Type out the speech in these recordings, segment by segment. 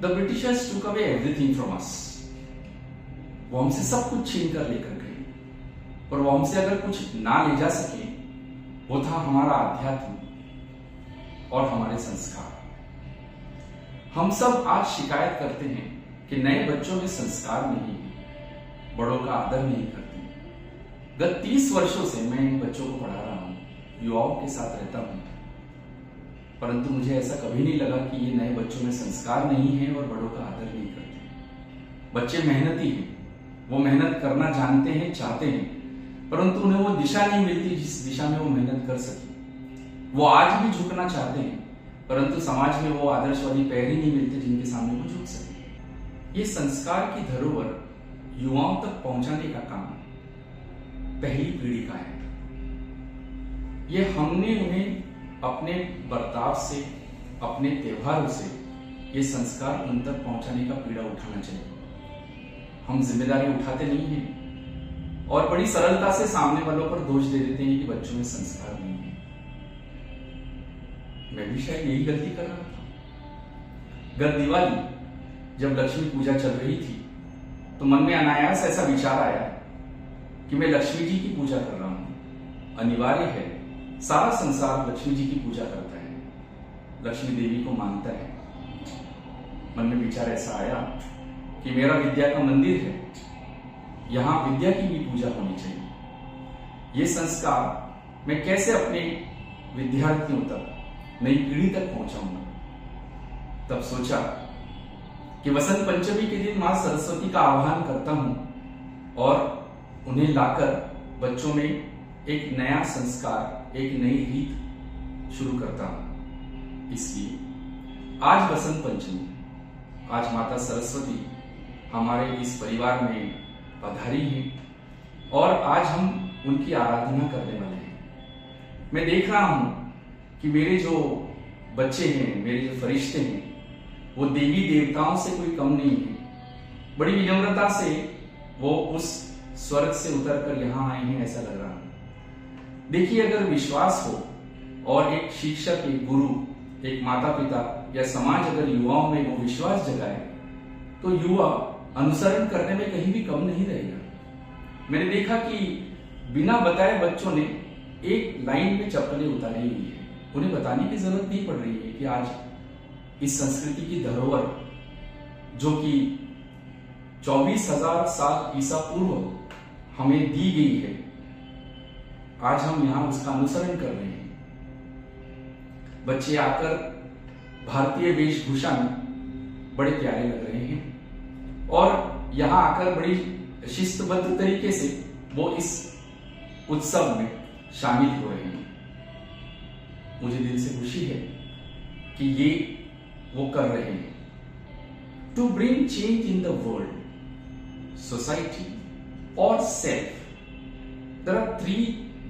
The Britishers टूक away everything from us. वो हमसे सब कुछ छीन कर लेकर गए, और वो हमसे अगर कुछ ना ले जा सके वो था हमारा अध्यात्म और हमारे संस्कार। हम सब आज शिकायत करते हैं कि नए बच्चों में संस्कार नहीं है, बड़ों का आदर नहीं करते। गत 30 वर्षों से मैं इन बच्चों को पढ़ा रहा हूं, युवाओं के साथ रहता हूं, परंतु मुझे ऐसा कभी नहीं लगा कि ये नए बच्चों में संस्कार नहीं है और बड़ों का आदर नहीं करते। बच्चे मेहनती हैं, वो मेहनत करना जानते हैं, चाहते हैं, परंतु उन्हें वो दिशा नहीं मिलती जिस दिशा में वो मेहनत कर सके। वो आज भी झुकना चाहते हैं, परंतु समाज में वो आदर्शवादी पैर ही नहीं मिलते जिनके सामने वो झुक सके। ये संस्कार की धरोहर युवाओं तक पहुंचाने का काम पहली पीढ़ी का है। ये हमने उन्हें अपने बर्ताव से, अपने त्योहारों से ये संस्कार उन तक पहुंचाने का पीड़ा उठाना चाहिए। हम जिम्मेदारी उठाते नहीं हैं और बड़ी सरलता से सामने वालों पर दोष दे देते हैं कि बच्चों में संस्कार नहीं है। मैं भी शायद यही गलती कर रहा था। गत दिवाली जब लक्ष्मी पूजा चल रही थी तो मन में अनायास ऐसा विचार आया कि मैं लक्ष्मी जी की पूजा कर रहा हूं। अनिवार्य है, सारा संसार लक्ष्मी जी की पूजा करता है, लक्ष्मी देवी को मानता है। मन में विचार ऐसा आया कि मेरा विद्या का मंदिर है, यहां विद्या की भी पूजा होनी चाहिए। ये संस्कार मैं कैसे अपने विद्यार्थियों तक, नई पीढ़ी तक पहुंचाऊंगा। तब सोचा कि वसंत पंचमी के दिन मां सरस्वती का आह्वान करता हूं और उन्हें लाकर बच्चों में एक नया संस्कार, एक नई रीत शुरू करता हूं। इसलिए आज वसंत पंचमी, आज माता सरस्वती हमारे इस परिवार में पधारी हैं और आज हम उनकी आराधना करने वाले हैं। मैं देख रहा हूं कि मेरे जो बच्चे हैं, मेरे जो फरिश्ते हैं, वो देवी देवताओं से कोई कम नहीं है। बड़ी विनम्रता से वो उस स्वर्ग से उतर कर यहां आए हैं, ऐसा लग रहा है। देखिए, अगर विश्वास हो और एक शिक्षक, एक गुरु, एक माता पिता या समाज अगर युवाओं में वो विश्वास जगाए तो युवा अनुसरण करने में कहीं भी कम नहीं रहेगा। मैंने देखा कि बिना बताए बच्चों ने एक लाइन में चप्पलें उतारी हुई है। उन्हें बताने की जरूरत नहीं पड़ रही है कि आज इस संस्कृति की धरोहर जो कि 24,000 साल ईसा पूर्व हमें दी गई है, आज हम यहां उसका अनुसरण कर रहे हैं। बच्चे आकर भारतीय वेशभूषा में बड़े प्यारे लग रहे हैं और यहां आकर बड़ी शिस्तबद्ध तरीके से वो इस उत्सव में शामिल हो रहे हैं। मुझे दिल से खुशी है कि ये वो कर रहे हैं। To bring change in the world, society और self, there are 3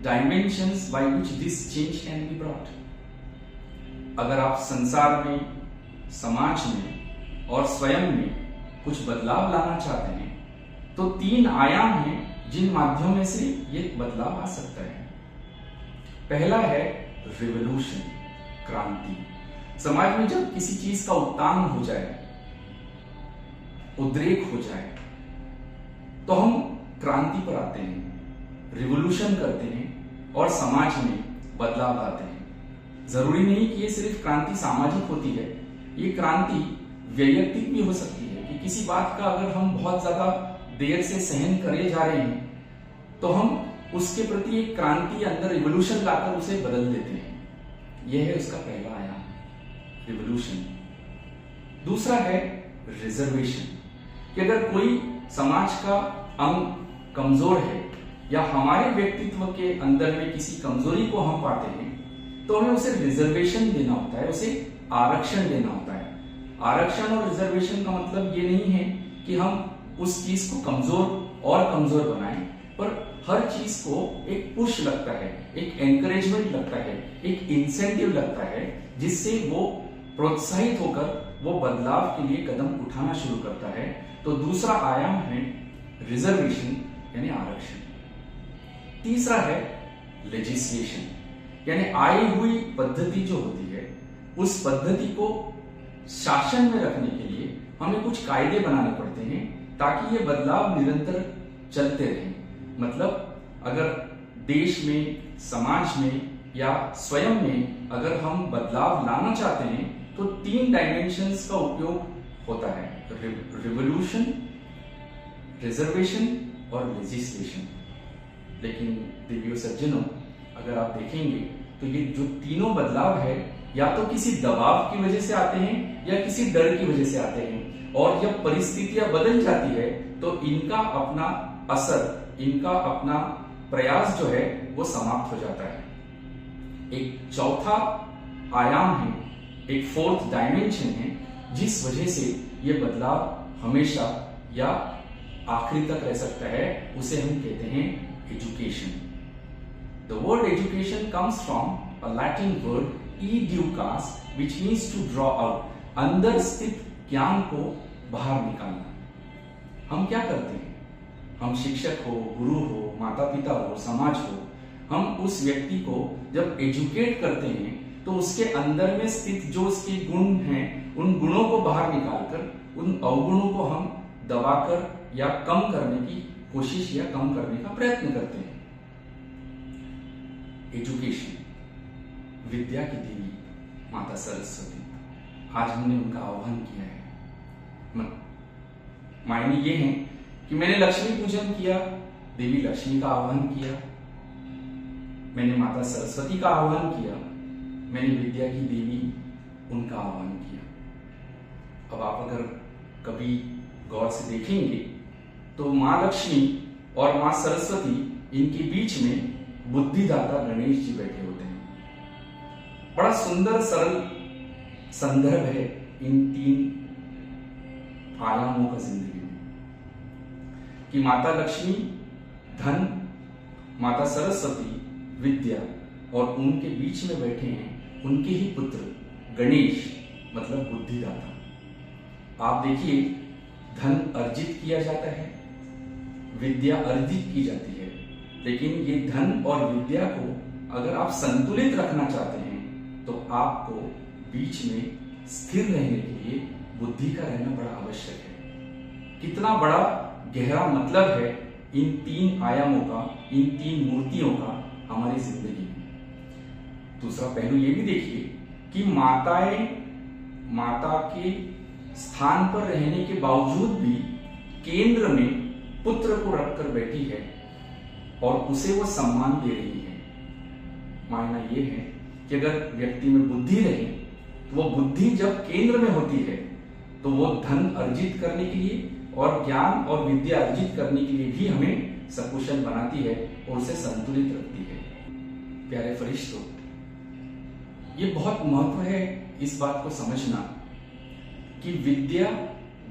dimensions by which this change can be brought. अगर आप संसार में, समाज में और स्वयं में कुछ बदलाव लाना चाहते हैं तो 3 आयाम हैं जिन माध्यमों में से ये बदलाव आ सकता है। पहला है रिवोल्यूशन, क्रांति। समाज में जब किसी चीज का उत्थान हो जाए, उद्रेक हो जाए, तो हम क्रांति पर आते हैं, रिवोल्यूशन करते हैं और समाज में बदलाव लाते हैं। जरूरी नहीं कि ये सिर्फ क्रांति सामाजिक होती है, ये क्रांति वैयक्तिक भी हो सकती है कि किसी बात का अगर हम बहुत ज्यादा देर से सहन करे जा रहे हैं तो हम उसके प्रति एक क्रांति अंदर रिवोल्यूशन लाकर उसे बदल देते हैं। यह है उसका पहला आयाम, रिवोल्यूशन। दूसरा है रिजर्वेशन, कि अगर कोई समाज का अंग कमजोर है या हमारे व्यक्तित्व के अंदर में किसी कमजोरी को हम पाते हैं तो हमें उसे रिजर्वेशन देना होता है, उसे आरक्षण देना होता है। आरक्षण और रिजर्वेशन का मतलब ये नहीं है कि हम उस चीज को कमजोर और कमजोर बनाएं, पर हर चीज को एक पुश लगता है, एक एनकरेजमेंट लगता है, एक इंसेंटिव लगता है, जिससे वो प्रोत्साहित होकर वो बदलाव के लिए कदम उठाना शुरू करता है। तो दूसरा आयाम है रिजर्वेशन यानी आरक्षण। तीसरा है लेजिस्लेशन, यानी आई हुई पद्धति जो होती है उस पद्धति को शासन में रखने के लिए हमें कुछ कायदे बनाने पड़ते हैं ताकि ये बदलाव निरंतर चलते रहे। मतलब अगर देश में, समाज में या स्वयं में अगर हम बदलाव लाना चाहते हैं तो 3 डायमेंशंस का उपयोग होता है, रिवोल्यूशन, रिजर्वेशन और लेजिस्लेशन। लेकिन देवियों सज्जनों, अगर आप देखेंगे तो ये जो तीनों बदलाव है या तो किसी दबाव की वजह से आते हैं या किसी डर की वजह से आते हैं, और जब परिस्थितियां बदल जाती है तो इनका अपना असर, इनका अपना प्रयास जो है वो समाप्त हो जाता है। एक चौथा आयाम है, एक 4th डायमेंशन है, जिस वजह से ये बदलाव हमेशा या आखिरी तक रह सकता है, उसे हम कहते हैं education. The word education comes from a Latin word educas, which means to draw out, अंदर स्थित ज्ञान को बाहर निकालना। हम क्या करते हैं? हम शिक्षक हो, गुरु हो, माता पिता हो, समाज हो, हम उस व्यक्ति को जब एजुकेट करते हैं तो उसके अंदर में स्थित जो उसके गुण हैं, उन गुणों को बाहर निकालकर उन अवगुणों को हम दबाकर या कम करने की कोशिश या कम करने का प्रयत्न करते हैं। एजुकेशन, विद्या की देवी माता सरस्वती, आज हमने उनका आह्वान किया है। मायने ये है कि मैंने लक्ष्मी पूजन किया, देवी लक्ष्मी का आह्वान किया, मैंने माता सरस्वती का आह्वान किया, मैंने विद्या की देवी उनका आह्वान किया। अब आप अगर कभी गौर से देखेंगे तो मां लक्ष्मी और मां सरस्वती, इनके बीच में बुद्धिदाता गणेश जी बैठे होते हैं। बड़ा सुंदर सरल संदर्भ है इन 3 आयामों का जिंदगी में, कि माता लक्ष्मी धन, माता सरस्वती विद्या, और उनके बीच में बैठे हैं उनके ही पुत्र गणेश, मतलब बुद्धिदाता। आप देखिए, धन अर्जित किया जाता है, विद्या अर्जित की जाती है, लेकिन ये धन और विद्या को अगर आप संतुलित रखना चाहते हैं तो आपको बीच में स्थिर रहने के लिए बुद्धि का रहना बड़ा आवश्यक है। कितना बड़ा गहरा मतलब है इन 3 आयामों का, इन 3 मूर्तियों का हमारी जिंदगी में। दूसरा पहलू ये भी देखिए कि माता के स्थान पर रहने के बावजूद भी केंद्र में पुत्र को रखकर बैठी है और उसे वो सम्मान दे रही है। मायना ये है कि अगर व्यक्ति में बुद्धि रहे तो वो बुद्धि जब केंद्र में होती है तो वो धन अर्जित करने के लिए और ज्ञान और विद्या अर्जित करने के लिए भी हमें सकुशल बनाती है और उसे संतुलित रखती है। प्यारे फरिश्तों, ये बहुत महत्व है इस बात को समझना कि विद्या,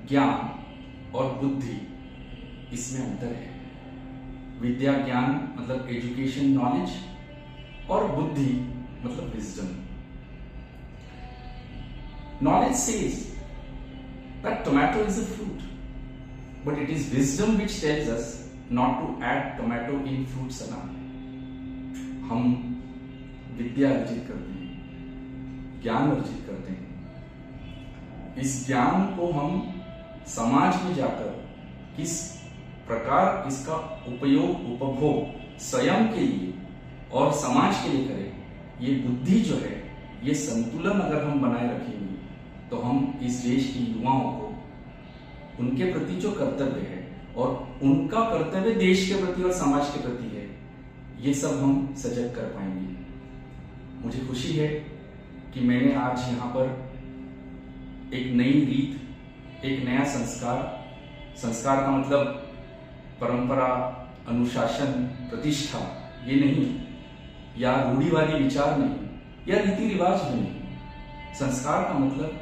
ज्ञान और बुद्धि, इसमें अंतर है। विद्या ज्ञान मतलब एजुकेशन, नॉलेज, और बुद्धि मतलब wisdom. Knowledge says that tomato is a fruit, but it is wisdom which tells us not to add tomato in fruit salad. हम विद्या अर्जित करते हैं, ज्ञान अर्जित करते हैं। इस ज्ञान को हम समाज में जाकर किस प्रकार इसका उपयोग, उपभोग स्वयं के लिए और समाज के लिए करें, ये बुद्धि जो है, ये संतुलन अगर हम बनाए रखेंगे तो हम इस देश के युवाओं को, उनके प्रति जो कर्तव्य है और उनका कर्तव्य देश के प्रति और समाज के प्रति है, ये सब हम सजग कर पाएंगे। मुझे खुशी है कि मैंने आज यहाँ पर एक नई रीत, एक नया संस्कार का मतलब परंपरा, अनुशासन, प्रतिष्ठा ये नहीं, या रूढ़िवादी विचार नहीं, या रीति रिवाज भी नहीं। संस्कार का मतलब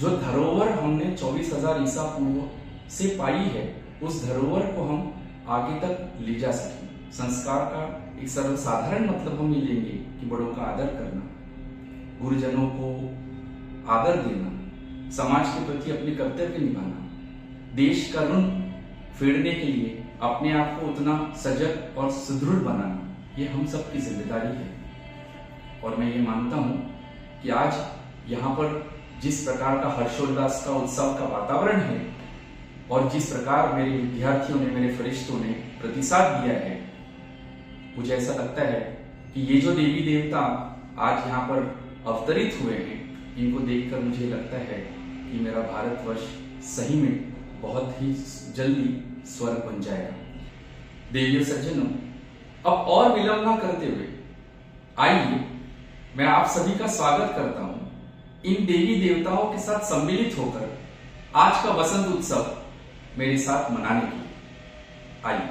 जो धरोहर हमने 24,000 ईसा पूर्व से पाई है, उस धरोहर को हम आगे तक ले जा सकें। संस्कार का एक सरल साधारण मतलब हम ये लेंगे कि बड़ों का आदर करना, गुरुजनों को आदर देना, समाज के प्रति अपने कर्तव्य निभाना, देश का ऋण फेरने के लिए अपने आप को उतना सजग और सुदृढ़ बनाना, ये हम सब की जिम्मेदारी है। और मैं ये मानता हूं कि आज यहाँ पर जिस प्रकार का हर्षोल्लास का उत्सव का वातावरण है और जिस प्रकार मेरे विद्यार्थियों ने, मेरे फरिश्तों ने प्रतिसाद दिया है, मुझे ऐसा लगता है कि ये जो देवी देवता आज यहाँ पर अवतरित हुए हैं, इनको देखकर मुझे लगता है कि मेरा भारतवर्ष सही में बहुत ही जल्दी स्वर्ग बन जाएगा। देवियों सज्जनों, अब और विलंब ना करते हुए आइए मैं आप सभी का स्वागत करता हूं इन देवी देवताओं के साथ सम्मिलित होकर आज का वसंत उत्सव मेरे साथ मनाने के लिए। आइए।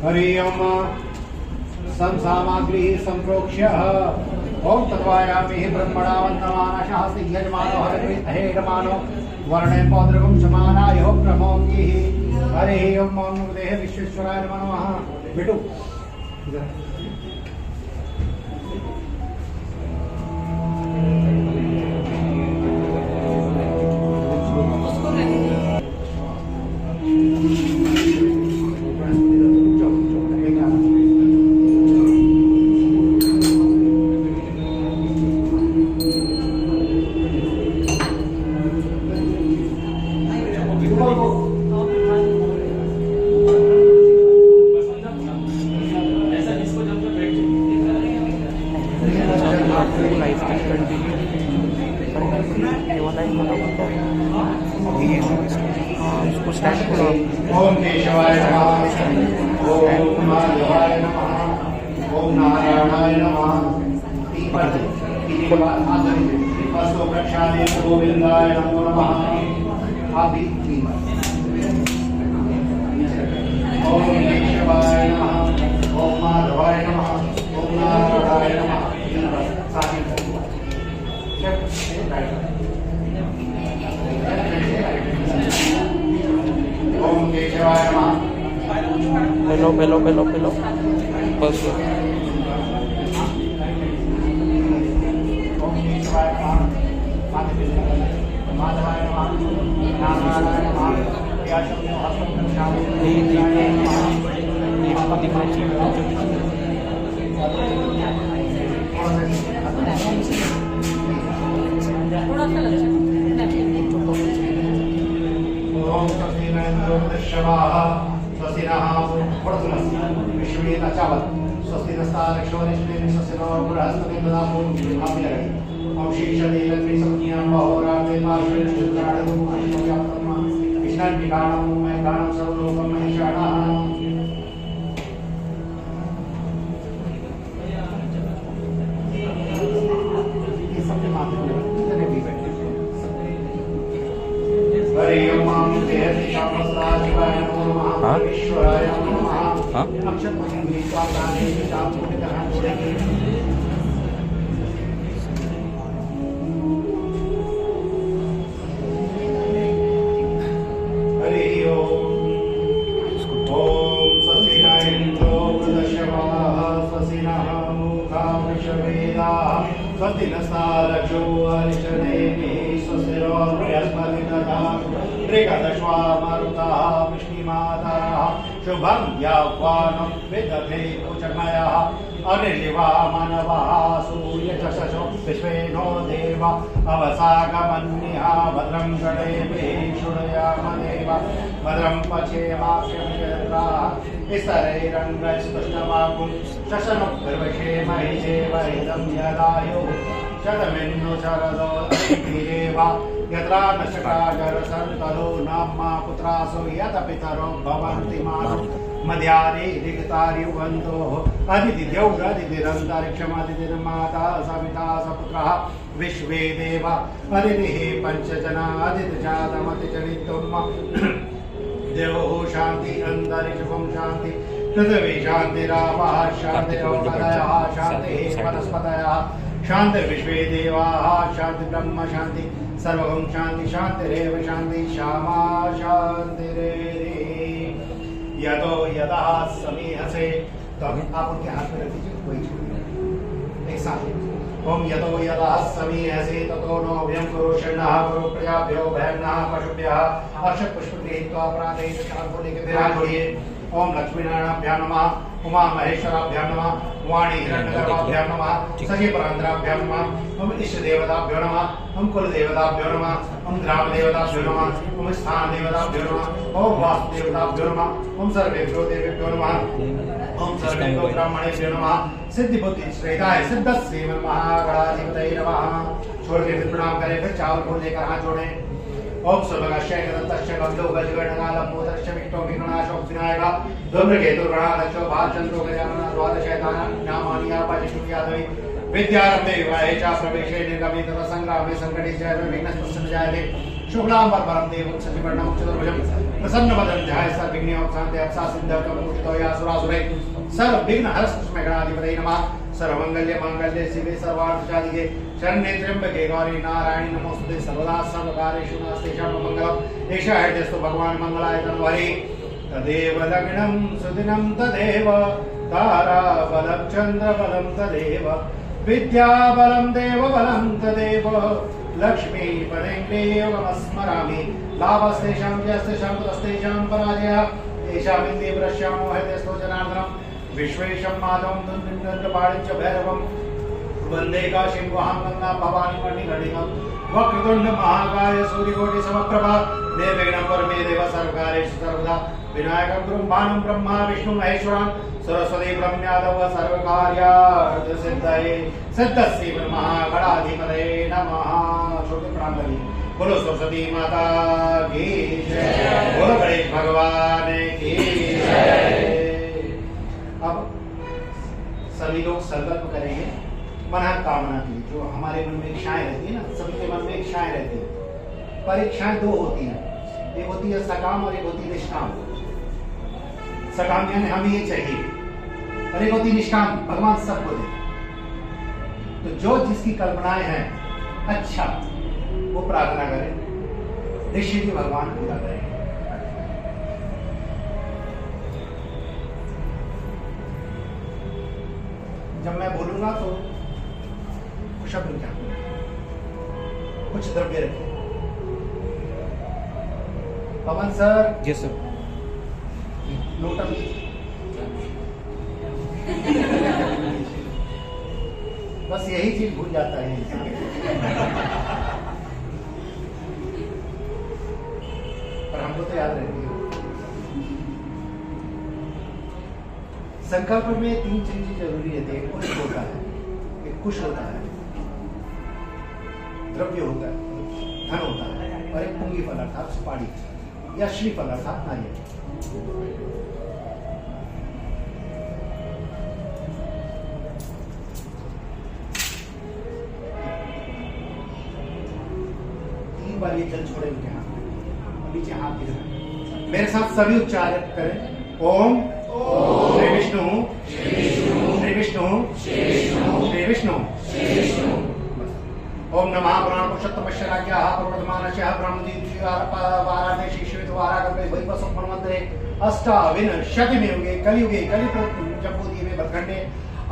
हरि ओम संसामग्री संप्रोक्ष्य ओम तद्वायामि ब्रह्मणा वन्दमानः यजमानो हरिर्मानो वर्णे पौद्रगुं समानाय प्रमोक्ति हरि ओम देह विश्वेश्वराय नमः। बेटू ओम केशवाय नमः ओम माधवाय नमः ओम नारायणाय नमः पुष्प प्रक्षालय गोविंदाय नमो नमः। अभी ओम केशवाय नमः ओम माधवाय नमः ओम नारायणाय नमः। ओम केशवाय नमः Pelo. Bus. ओम केशवाय नमः माधवाय नमः नारायणाय नमः याशम्यो हस्तं प्रक्षालय ओम स्वस्तिनेन्द्रो दशवाः स्वस्तिनः विश्वेन चावल स्वस्ति नस्तारक्षोनिष्ठेन स्वस्तिनो बृहस्पति ददामो आमिरे ओम शीर्षदे लक्ष्मी सत्यां बहुराते माश्रेण चुत्राणो आश्रयात्मा विष्णुं विकाणं मैकाणं सर्वलोकं महेशाणः। ये सबके माथे पे जितने भी बैठे हरि ओम देहति शामसदाशिवाय नमो नमः ईश्वराय नमो नमः। अक्षर पठन स्वामी चापो के तरह जोड़ेंगे। हरि ओम स्वस्ति न इंद्रो वृषभाः स्वस्ति नः मूषा वृषभेदाः स्वस्ति नस्तारक्षो अरिष्टनेमिः स्वस्ति नो बृहस्पतिः ददातु त्रिकदश्वा मरुतः वृष्टिमातरः शुभं याह्वानं विदधे कुचमयः अनिलिवा मनवः सूर्यचषसो विश्वेनो देव अवसागमन्यः भद्रं गणेभिः शृणुयामदेव भद्रं पश्येमाक्षमिन्द्राः स्तरैरङ्गस्पष्टवागुं शशनुर्विषेमहि देवहितं यदायुः शतमिन्नु शरदो देव यत्रा नशकाजरसन्तलो नाम्मा पुत्रासो यत पितरो भवन्ति मानो मध्यारे ऋगतार्युवन्तोः अदितिद्यौरदितिरन्तरिक्षमदितिर्माता सविता सपुत्रः विश्वे देव अदितिः पञ्चजना अदितिजातमतिजनितुम् देवो शान्ति अन्तरिक्षं शान्ति पृथिवी शान्तिरापः शान्तिरोषधयः शान्तिः वनस्पतयः शान्तिर्विश्वे देवाः शान्ति ब्रह्म शान्ति सर्वगं शान्ति शान्तिरेव शान्ति श्यामा शान्तिरेव यतो यतः समीहसे। तो आप उनके हाथ में रख दीजिए कोई एक साथ ओम यतो यतः समीहसे ततो नो अभ्यं कुरु शरणः कुरु प्रजाभ्यो भयन्नः पशुभ्यः अक्षत पुष्प गृहीत्वा प्रातः चार को लेकर विराज होइए। ओम लक्ष्मीनारायणाभ्यां नमः उमा महेश्वराभ्यां नमः वाणी हिरण्यगर्भाभ्यां नमः सखी परांतराभ्यां नमः ओम इष्ट देवताभ्यो नमः ओम कुल देवताभ्यो नमः ओम ग्राम देवताभ्यो नमः ओम स्थान देवताभ्यो नमः ओम वास्तु देवताभ्यो नमः ओम सर्वेभ्यो देवेभ्यो नमः ओम सर्वेभ्यो ब्राह्मणेभ्यो नमः सिद्धि बुद्धि श्रेयदाय सिद्धस्ये महागणाधिपतये नमः। छोड़ के फिर प्रणाम करें फिर चावल को लेकर हाथ जोड़ें। ओम सुभगश्य गदन्तश्च गन्धो गजगणनालम्बोदश्च विष्णो विघ्नाशो विनायक धूम्रकेतु गणाध्यक्षो भालचन्द्रो गजानन द्वादशैतान नामानि यादवि विद्यारम्भे विवाहे च प्रवेशे निर्गमे तथा संग्रामे संकटे च विघ्नस्तस्य जायते शुक्लां वरदं देवं सचिवर्णं चतुर्भुजं प्रसन्न वदन ध्याय सर्वविघ्न उपशांति अपसा सिद्धौतम मुचितो या सुरासुरे सर्व विघ्न हरस्मै गणाधिपतये नमः। सर्वमंगल्य मांगल्य शिवे सर्वार्थ साधिके शरण्ये त्र्यंबके गौरी नारायणी नमोस्तुते सर्वदा सर्वकार्येषु नास्तेषां मंगलम्। एषा हृदयस्तु भगवान् मंगलाय तन्वरे तदेव लग्नं सुदिनं तदेव ताराबलं चन्द्रबलं तदेव विद्याबलं देवबलं तदेव लक्ष्मीपदं देवमस्मरामि। लाभस्तेषां यस्तेषां तस्तेषां पराजयः येषामिन्दे प्रश्यामो हृदयस्थो जनार्दनं विश्वेशं माधवं दण्डपाणिं च भैरवं वन्दे काशीं वहां गंगां भवानीं मणिकर्णिकां। वक्रतुण्ड महाकाय सूर्यकोटि समप्रभा निर्विघ्नं परमे देव सर्वकार्येषु सर्वदा विनायकं गुरुं भानुं ब्रह्मा विष्णु महेश्वरं सरस्वती ब्रह्मयादव सर्वकार्यार्थ सिद्धये सिद्धस्य महागणाधिपतये नमः। छोटे प्रणाम करिए। बोलो सरस्वती माता की जय, बोलो गणेश भगवान की जय। अब सभी लोग संकल्प करेंगे मनोकामना की। जो हमारे मन में इच्छाएं रहती है ना, सभी के मन में इच्छाएं रहती है, पर इच्छाएं दो होती हैं, एक होती है सकाम और एक होती है निष्काम। सकाम यानी हमें ये चाहिए, और एक होती है निष्काम, भगवान सबको दे। तो जो जिसकी कल्पनाएं हैं अच्छा वो प्रार्थना करें, निश्चित ही भगवान पूरा करेंगे। जब मैं बोलूंगा तो कुछ शब्द क्या, कुछ द्रव्य रखें। पवन सर। Yes sir. लोटन बस यही चीज भूल जाता है इंसान। पर हमको तो याद रहती है। संकल्प में तीन चीजें जरूरी रहती है। एक कुश होता है, एक कुश होता है, द्रव्य होता है, धन होता है, और एक पुंगी फल अर्थात सुपारी या श्रीफल अर्थात नारियल। तीन बार ये जल छोड़े उनके हाथ में, नीचे हाथ गिराएं। मेरे साथ सभी उच्चारण करें। ओम श्री विष्णु श्री विष्णु श्री विष्णु। ओम नमः पुराण पुरुषोत्तमश्चराज्ञाः प्रवर्तमानस्य ब्रह्मदीप्तिवाराधे शिश्वेतवारागल्पे वैवस्वन्मन्वन्तरे अष्टाविंशतिमे युगे कलियुगे कलिप्रजम्बूद्वीपे भद्रखण्डे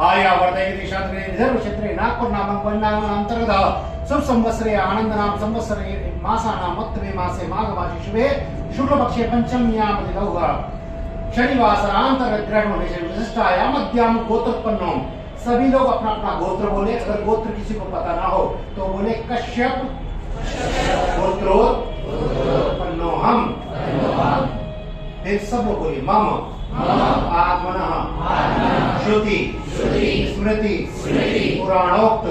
आयावर्तयति क्षत्रे निधर्मक्षेत्रे नागपुर नामक वन्नामन्तर्गतः शुभ संवत्सरे आनन्दनाम संवत्सरे मासानां मत्तमे मासे माघमासे शुभे शुक्लपक्षे पंचम्यां तिथौ शनिवासरांतर ग्रहण विशिष्टायाम मध्याम गोत्रोत्पन्नो। सभी लोग अपना अपना गोत्र बोले। अगर गोत्र किसी को पता ना हो तो बोले कश्यप गोत्रोत्पन्नो हम। फिर सब लोग बोलिए मम आत्मनः श्रुति स्मृति पुराणोक्त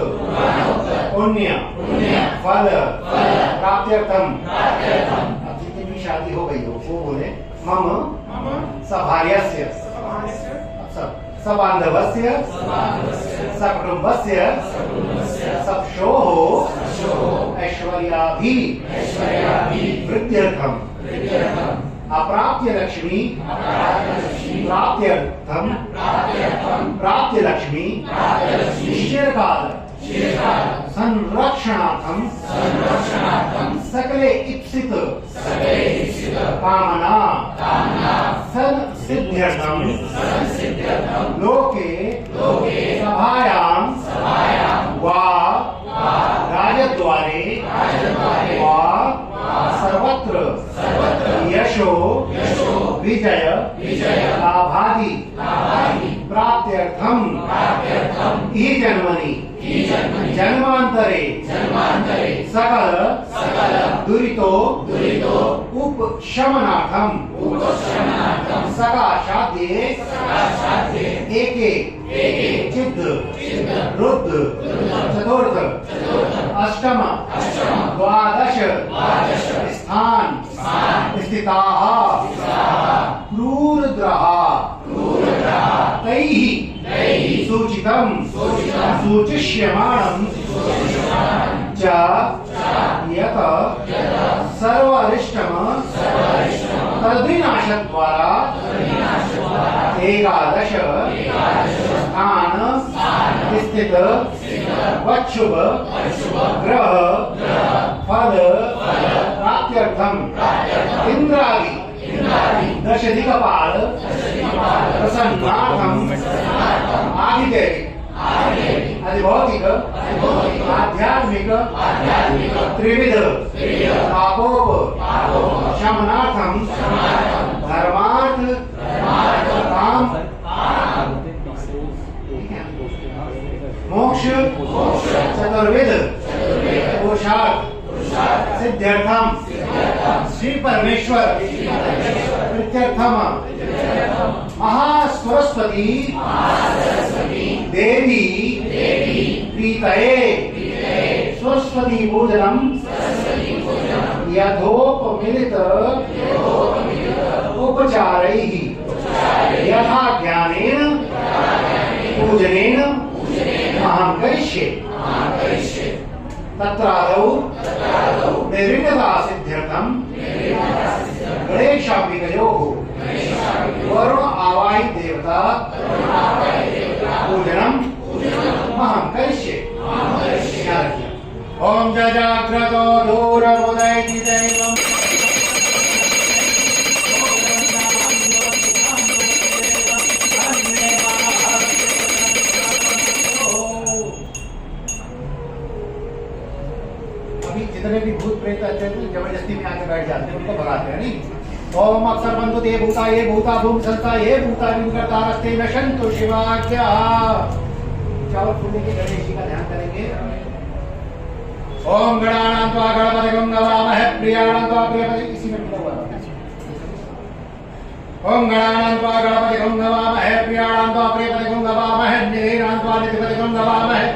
पुण्य फल प्राप्त्यर्थम। अब जितनी भी शादी हो गई हो वो बोले मम सभार्यस्य सबान्धवस्य सकुटुम्बस्य सक्षोः ऐश्वर्याभि वृद्ध्यर्थम अप्राप्य लक्ष्मी प्राप्त्यर्थम प्राप्य लक्ष्मी चिरकाल संरक्षणार्थम सकले इप्सित कामना संसिद्ध्यर्थम लोके सभायां वा राजद्वारे वा सर्वत्र यशो विजय लाभादि प्राप्त्यर्थम ही जन्मनि जन्मांतरे सकल दुरितो उपशमनार्थम सकाशाद्ये एके चिद्ध रुद्र चतुर्थ अष्टम द्वादश स्थान स्थिताः क्रूरग्रहाः तैः सूचितं सूचिष्यमाणं च यत् सर्वारिष्टम् तद्विनाशक द्वारा एकादश स्थान स्थित वक्षुभ ग्रह फल प्राप्त्यर्थम इंद्रादि दशदिक्पाल प्रसन्नार्थम आधिदैविक अधिभौतिक आध्यात्मिक त्रिविध पापोप शमनार्थम धर्मार्थ काम मोक्ष चतुर्विध पुरुषार्थ सिद्ध्यर्थम श्री परमेश्वर प्रीत्यर्थम महासरस्वती देवी प्रीतये सरस्वती पूजनम यथोपमिलित उपचारैः यथा ज्ञानेन पूजनेन अहं करिष्ये तत्रादौ निर्विघ्नता सिद्ध्यर्थम गणेशाम्बिकयोः वरुण आवाहित देवता पूजनम अहं करिष्ये। ओम जजाग्रतो दूरमुदयति दैवम् जितने भी भूत प्रेत अच्छे जबरदस्ती में आके बैठ जाते हैं उनको भगाते हैं नहीं। ओम अक्षर बंधु ये भूता भूम संस्था ये भूता विनकर्तारस्ते नशन्तु शिवाज्ञा। चावल फूलने के गणेश जी का ध्यान करेंगे। ओम गणानां त्वा गणपतिगं नमामहे प्रियाणां त्वा प्रियपति इसी में मिला हुआ है। ओम गणानां त्वा गणपतिगं नमामहे प्रियाणां त्वा प्रियपतिगं नमामहे निधीनां त्वा निधिपतिगं नमामहे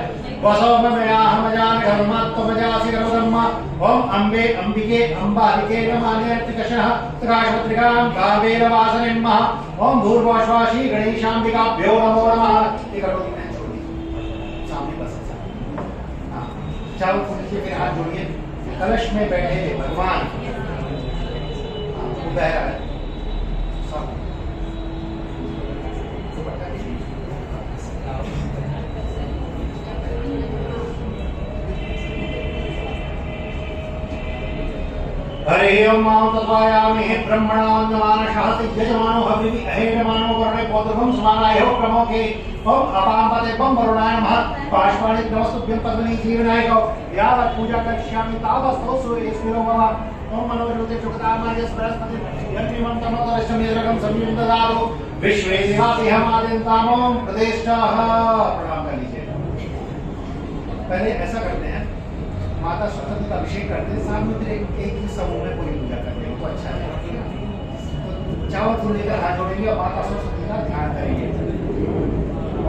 ओम अम्बे अंबिके अंबालिके नमान्यर्तिकशः त्रिकाशपत्रिकां कावेरवासनिन्मः ओम भूर्भुवस्वाशी गणेशाम्बिकाभ्यो नमो नमः। ये कटोरी में छोड़िए सामने बस हाँ चारों फूलिए फिर हाथ जोड़िए। कलश में बैठे भगवान वो बह रहा है सब हरे ओम मां तत्वायामि ब्रह्मणान्नमानशः यजमानो हविः अहेयमानो वर्णे पौत्रभं समानायो क्रमोके ओम अपाम्पते बम वरुणाय नमः पाष्पाणि नमस्तुभ्यं पद्मनि जीवनायको यावत् पूजा करिष्यामि तावस्तोऽसु एस्मिनो मम ओम मनोज्योति सुखदामार्य सरस्वती यज्ञमं तमोदर्शं यज्ञं संयुं ददातु विश्वे देवादिहमादिन्तामो प्रतिष्ठाः। प्रणाम कर लीजिए। पहले ऐसा करते हैं माता सरस्वती का अभिषेक करते हैं साथ में फिर एक ही समूह में पूरी पूजा करते हैं तो अच्छा है। तो चावल फूल लेकर हाथ जोड़ेंगे और माता सरस्वती का ध्यान करेंगे।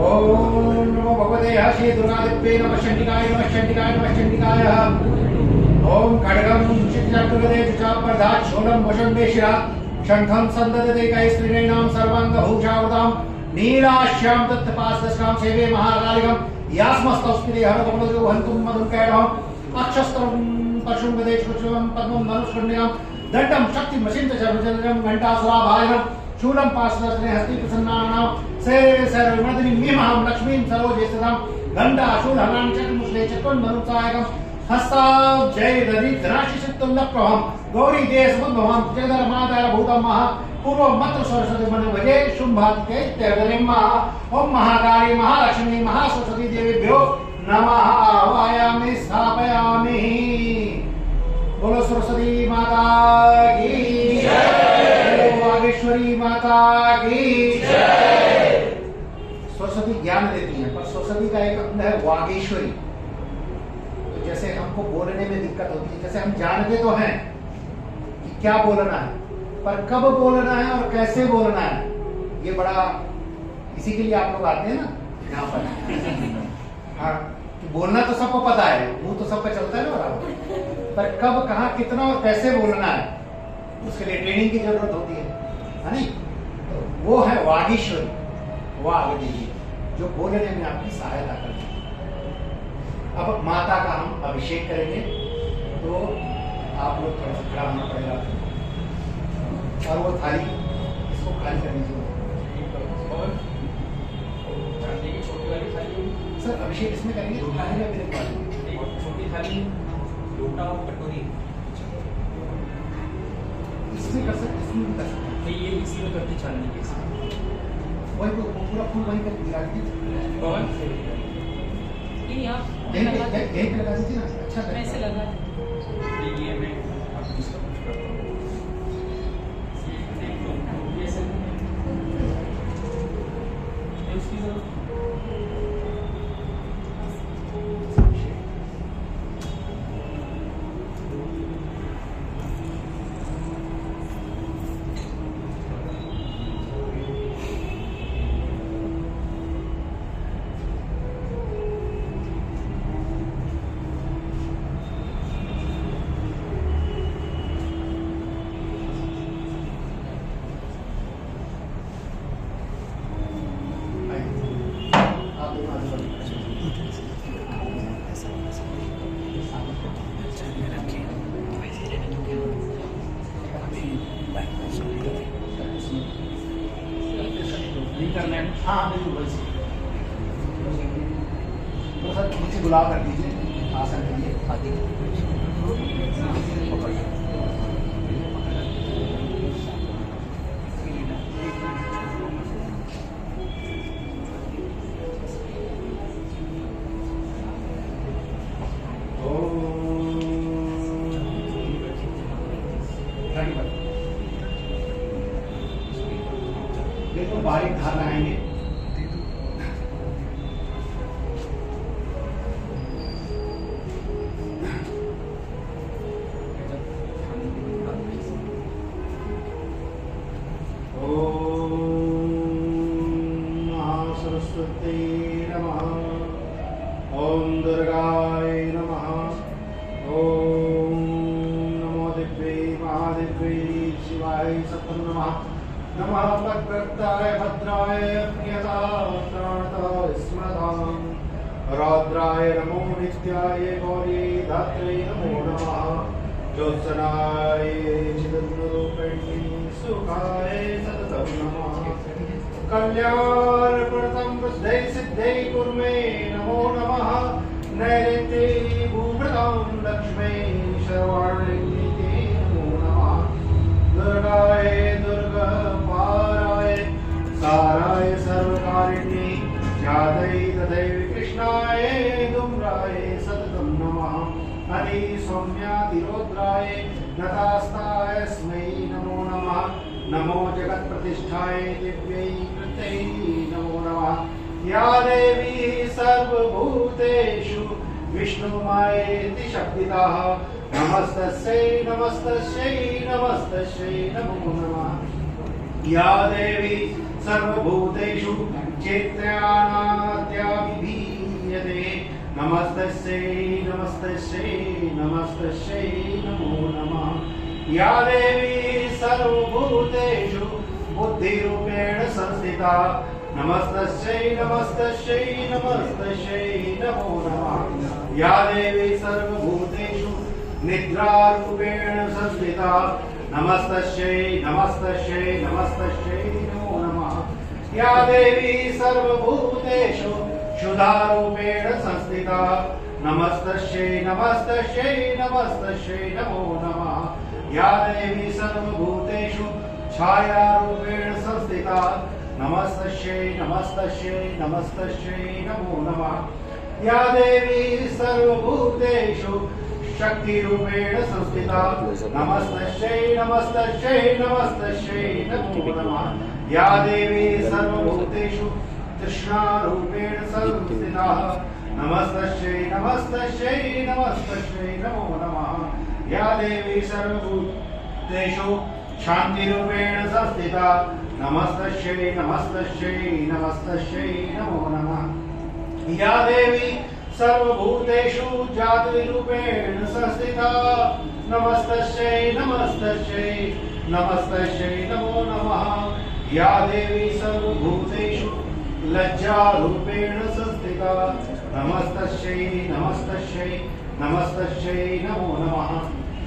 ओम नमो भगवते श्री दुर्गादित्ये नमः चंडिकाय नमः चंडिकाय नमः चंडिकाय। ओम खड्गं चित्रकृते चापर्धात् शूलं वशं देशिरा शंखं संददते कैस्त्रीणां सर्वांगभूषावतां नीलाश्यां तत्पासदस्कां सेवे महाकालिकं यास्मस्तौस्मिते हरतमनोजो हन्तुं मधुं कैडहम् अक्षस्त्रं पशुं विदेशुं पद्मं धनुष्कन्यां दण्डं शक्तिमसिन्तचरुजलं घण्टासुराभाजनं शूलं पाशदस्ने हस्ति प्रसन्नानां सेवे सर्वमर्दिनीं मीमां लक्ष्मीं सरोजे स्थितां गण्डाशूलहनां चक्रमुष्ले चक्रं धनुसायकं हस्ताब्जैर्दधि धनाशिषित्तुण्डप्रभं गौरी देशमुद्भवां जगदरमादारभूतं महा पूर्वं मत्र सरस्वती मन भजे शुम्भादित्यैत्यगरिं ओम महाकाली महालक्ष्मी महासरस्वती देवीभ्यो नमः आवायामि स्थापयामि। बोलो सरस्वती माता की जय। वागेश्वरी माता की जय। सरस्वती ज्ञान देती है पर सरस्वती का एक अंग है वागेश्वरी। तो जैसे हमको बोलने में दिक्कत होती है जैसे हम जानते तो हैं कि क्या बोलना है पर कब बोलना है और कैसे बोलना है ये बड़ा इसी के लिए आप लोग आते हैं ना यहाँ पर। हाँ कि बोलना तो सबको पता है मुंह तो सबका चलता है ना बराबर पर कब कहाँ कितना और कैसे बोलना है उसके लिए ट्रेनिंग की जरूरत होती है नहीं। तो वो है वागीश्वरी वाग देवी जो बोलने में आपकी सहायता करती है। अब माता का हम अभिषेक करेंगे तो आप लोग थोड़ा सा खड़ा होना पड़ेगा। और वो थाली इसको खाली कर लीजिए। और चांदी की छोटी वाली थाली, सर अभिषेक इसमें करेंगे तो थाली में मेरे पास एक छोटी थाली, लोटा और कटोरी, इसमें कर सकते, इसमें भी कर सकते हैं। नहीं ये इसी में करती चांदी के साथ। वही वो पूरा फूल वही कर दिला दीजिए। कौन ये आप यहीं पे लगा दीजिए ना, अच्छा मैं ऐसे लगेगा। लगा ये मैं अब इसका कुछ करता हूँ। देख लो ये सब इसकी जरूरत नहीं करना है। हाँ बिल्कुल वैसे तो सर नीचे गुलाब कर दीजिए आसन के लिए। देखो बारीक धार लगाएंगे। ओम महासरस्वती नमः। ओम दुर्गाय नमः। ओम नमो दिव्यै महादिव्यै शिवाय सततं नमः। नमः भगवताय भद्राय प्रियदात्राणताय स्मृताम्। रौद्राय नमो नित्याय गौरी धात्रे नमो नमः। ज्योत्सनाय चिदन्वरूपिणी सुखाय सततं नमः। कल्याणप्रदं वृद्धै सिद्धै कुर्मे नमो नमः। नैऋत्ये भूभृतां लक्ष्मै शर्वाणीते नमो नमः। दुर्गाय दुर्गपाराय साराय सर्वकारिण्ये जादै तदैव कृष्णाय धूम्राय सततं नमः। हरि सौम्यातिरोद्राय नतास्तास्मै नमो नमः। नमो जगत्प्रतिष्ठाय दिव्यै कृत्यै नमो नमः। या देवी सर्वभूतेषु विष्णुमायेति शब्दितः नमस्तस्यै नमस्तस्यै नमस्तस्यै नमो नमः। या देवी सर्वभूतेषु चैत्यानाद्या विधीयते नमस्तस्यै नमस्तस्यै नमस्तस्यै नमो नमः। या देवी सर्वभूतेषु बुद्धिरूपेण संस्थिता नमस्तस्यै नमस्तस्यै नमस्तस्यै नमो नमः। या देवी सर्वभूतेषु निद्रारूपेण संस्थिता नमस्तस्यै नमस्तस्यै नमस्तस्यै नमो नमः। या देवी सर्वभूतेषु क्षुधारूपेण संस्थिता नमस्तस्यै नमस्तस्यै नमस्तस्यै नमो नमः। या देवी सर्वभूतेषु छायारूपेण संस्थिता नमस्तस्यै नमस्तस्यै नमस्तस्यै नमो नमः। या देवी सर्वभूतेषु शक्तिरूपेण संस्थिता नमस्तस्यै नमस्तस्यै नमस्तस्यै नमो नमः। या देवी सर्वभूतेषु तृष्णारूपेण संस्थिता नमस्तस्यै नमस्तस्यै नमस्तस्यै नमो नमः। या देवी सर्वभूतेषु शान्तिरूपेण संस्थिता नमस्तस्यै नमस्तस्यै नमस्तस्यै नमो नमः। या देवी सर्वभूतेषु जातिरूपेण संस्थिता नमस्तस्यै नमस्तस्यै नमस्तस्यै नमो नमः। या देवी सर्वभूतेषु लज्जारूपेण संस्थिता नमस्तस्यै नमस्तस्यै नमस्तस्यै नमो नमः।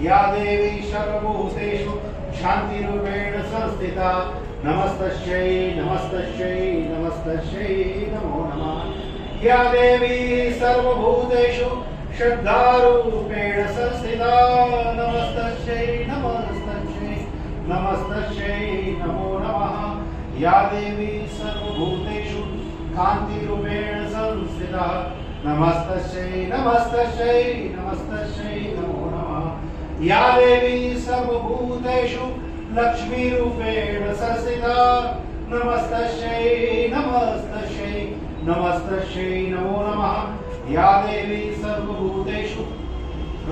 या देवी सर्वभूतेषु शांति रूपेण संस्थिता नमस्तस्यै नमस्तस्यै नमस्तस्यै नमो नमः। या देवी सर्वभूतेषु श्रद्धारूपेण संस्थिता नमस्तस्यै नमस्तस्यै नमस्तस्यै नमो नमः। या देवी सर्वभूतेषु कान्तिरूपेण संस्थिता नमस्तस्यै नमस्तस्यै नमस्तस्यै नमो नमः। या देवी सर्वभूतेषु लक्ष्मीरूपेण संस्थिता नमस्तस्यै नमस्तस्यै नमस्तस्यै नमो नमः। या देवी सर्वभूतेषु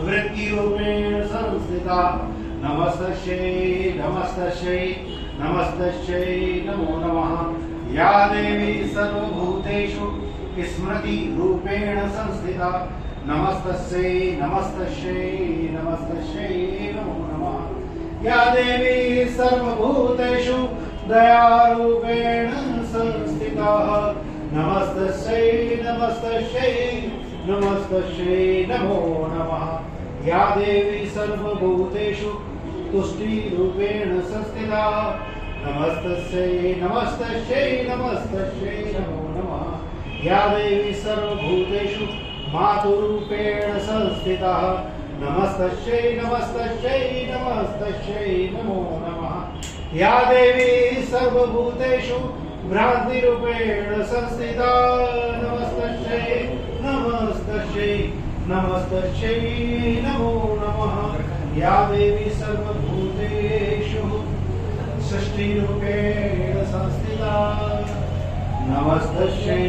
वृत्तिरूपेण संस्थिता नमस्तस्यै नमस्तस्यै नमस्तस्यै नमो नमः। या देवी सर्वभूतेषु स्मृति रूपेण संस्थिता नमस्तस्यै नमस्तस्यै नमस्तस्यै नमो नमः। या देवी सर्वभूतेषु दयारूपेण संस्थिता नमस्तस्यै नमस्तस्यै नमस्तस्यै नमो नमः। या देवी सर्वभूतेषु तुष्टिरूपेण संस्थिता नमस्तस्यै नमस्तस्यै नमस्तस्यै नमो नमः। या देवी सर्वभूतेषु मातुरूपेण संस्थिता नमस्तस्यै नमस्तस्यै नमस्तस्यै नमो नमः। या देवी सर्वभूतेषु भ्रान्तिरूपेण संस्थिता नमस्तस्यै नमस्तस्यै नमस्तस्यै नमो नमः। या देवी सर्वभूतेषु सृष्टिरूपेण संस्थिता नमस्तस्यै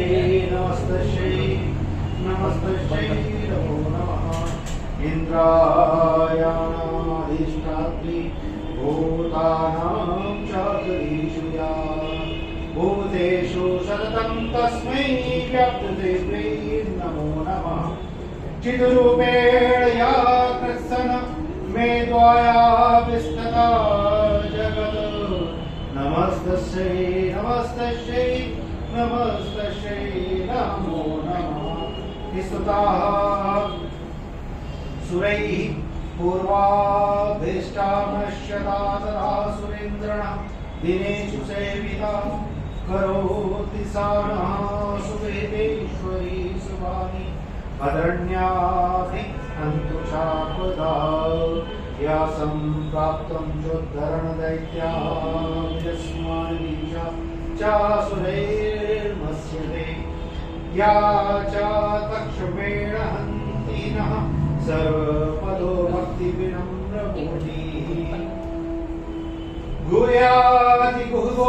नमस्तस्यै नमस्तस्यै नमो नमः। इन्द्रायणाधिष्ठात्री भूतानां चाकरीषु या भूतेषु सततं तस्मै व्याप्तदेव्यै नमो नमः। चिद्रूपेण या कृत्सन मेद्वाया विस्तता जगत् नमस्तस्यै नमस्तस्यै नमस्तस्यै नमो नमः। स्तुताः सुरैः पूर्वाभीष्टामश्यता तथा सुरेन्द्रणः दिनेषु सेविता करोति सा नः सुवेदेश्वरी सुभानि भद्रण्याति अन्तुषापदा या सम्प्राप्तं चोद्धरणदैत्याः विजस्मानीशा चासुरैर्मस्यते या च तक्षुपेण हन्ति नः सर्वपदो भक्तिविनम्रमूर्तिः गुह्यादिगुह्गोप्त्रीं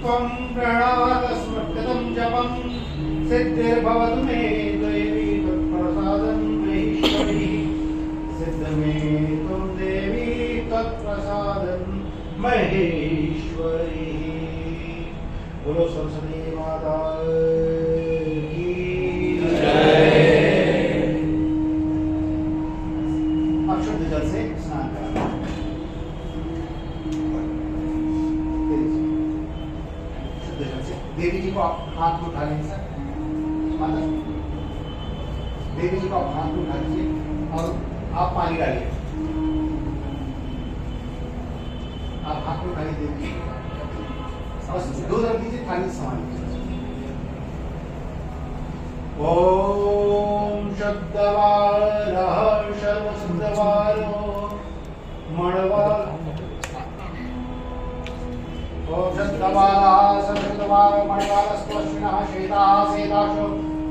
त्वं प्रणनाथ स्मृतं जपं सिद्धिर्भवतु मे देवी तत्प्रसादं महेश्वरी सिद्ध मे त्वं देवी तत्प्रसादं महेश्वरी। बोलो सरस्वती माता की जय। अब शुद्ध जल से स्नान करना। शुद्ध जल से देवी जी को आप हाथ में उठा लेंगे सर माता। देवी जी को आप हाथ में उठा लीजिए और आप पानी डालिए। आप हाथ में उठाइए देवी जी बस दो रख दीजिए थाली समान। ओम शब्दवारः सर्वशब्दवारो मणवार ओम शब्दवारः सर्वशब्दवारो मणवारस्त्वश्विनः शेताः शेताशो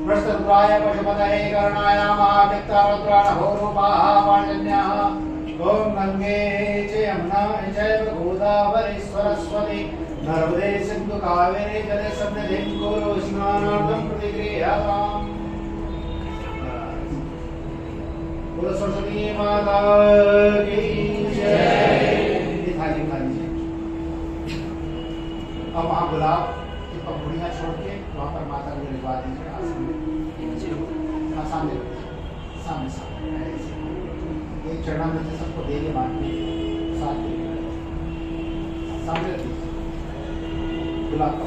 वृषद्राय पशुपतये कर्णाय महापित्रारुद्राणभोरूपाः पाणिजन्याः ओम गंगे च यमुना चैव गोदावरी सरस्वती नर्मदे सिंधु कावेरी जलेस्मिन् कुरु स्नानार्थं प्रतिगृह्यताम्। बोलो सरस्वती माता की जय। थाली खा लीजिए। अब वहाँ गुलाब की पंखुड़ियाँ छोड़ के वहाँ पर माता को लिखवा दीजिए आसन में। सामने सामने सामने एक चरणामृत सबको देंगे बाद में साथ में सामने रखिए गुलाब का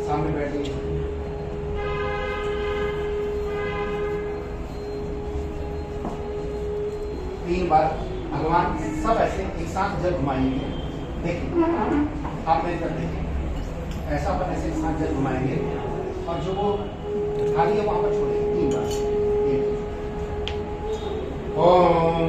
सामने बैठिए। 3 बार भगवान सब ऐसे एक साथ जल घुमाएंगे। देखिए आप मेरे कर देखिए, ऐसा अपन ऐसे एक साथ जल घुमाएंगे और जो वो खाली है वहां पर छोड़ेंगे 3 बार। ओम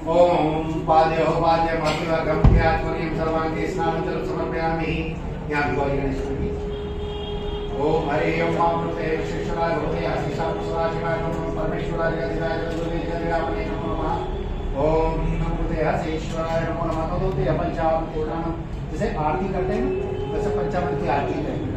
ओम पाद्यो पाद्य मातृवर्गम क्रियात्मनियम सर्वांगे स्नानं समर्पयामि। यहाँ भी गौरी गणेश जी। ओम हरे ओम मामृते विश्वेश्वराय भगवते आशीषा पुष्पराशिवाय नमः परमेश्वराय अधिराय दुर्गेश्वराय नमः। ओम नमोते हसीश्वराय नमो नमः। तो दो पंचामृत पूर्णम जैसे आरती करते हैं वैसे पंचामृत की आरती करेंगे।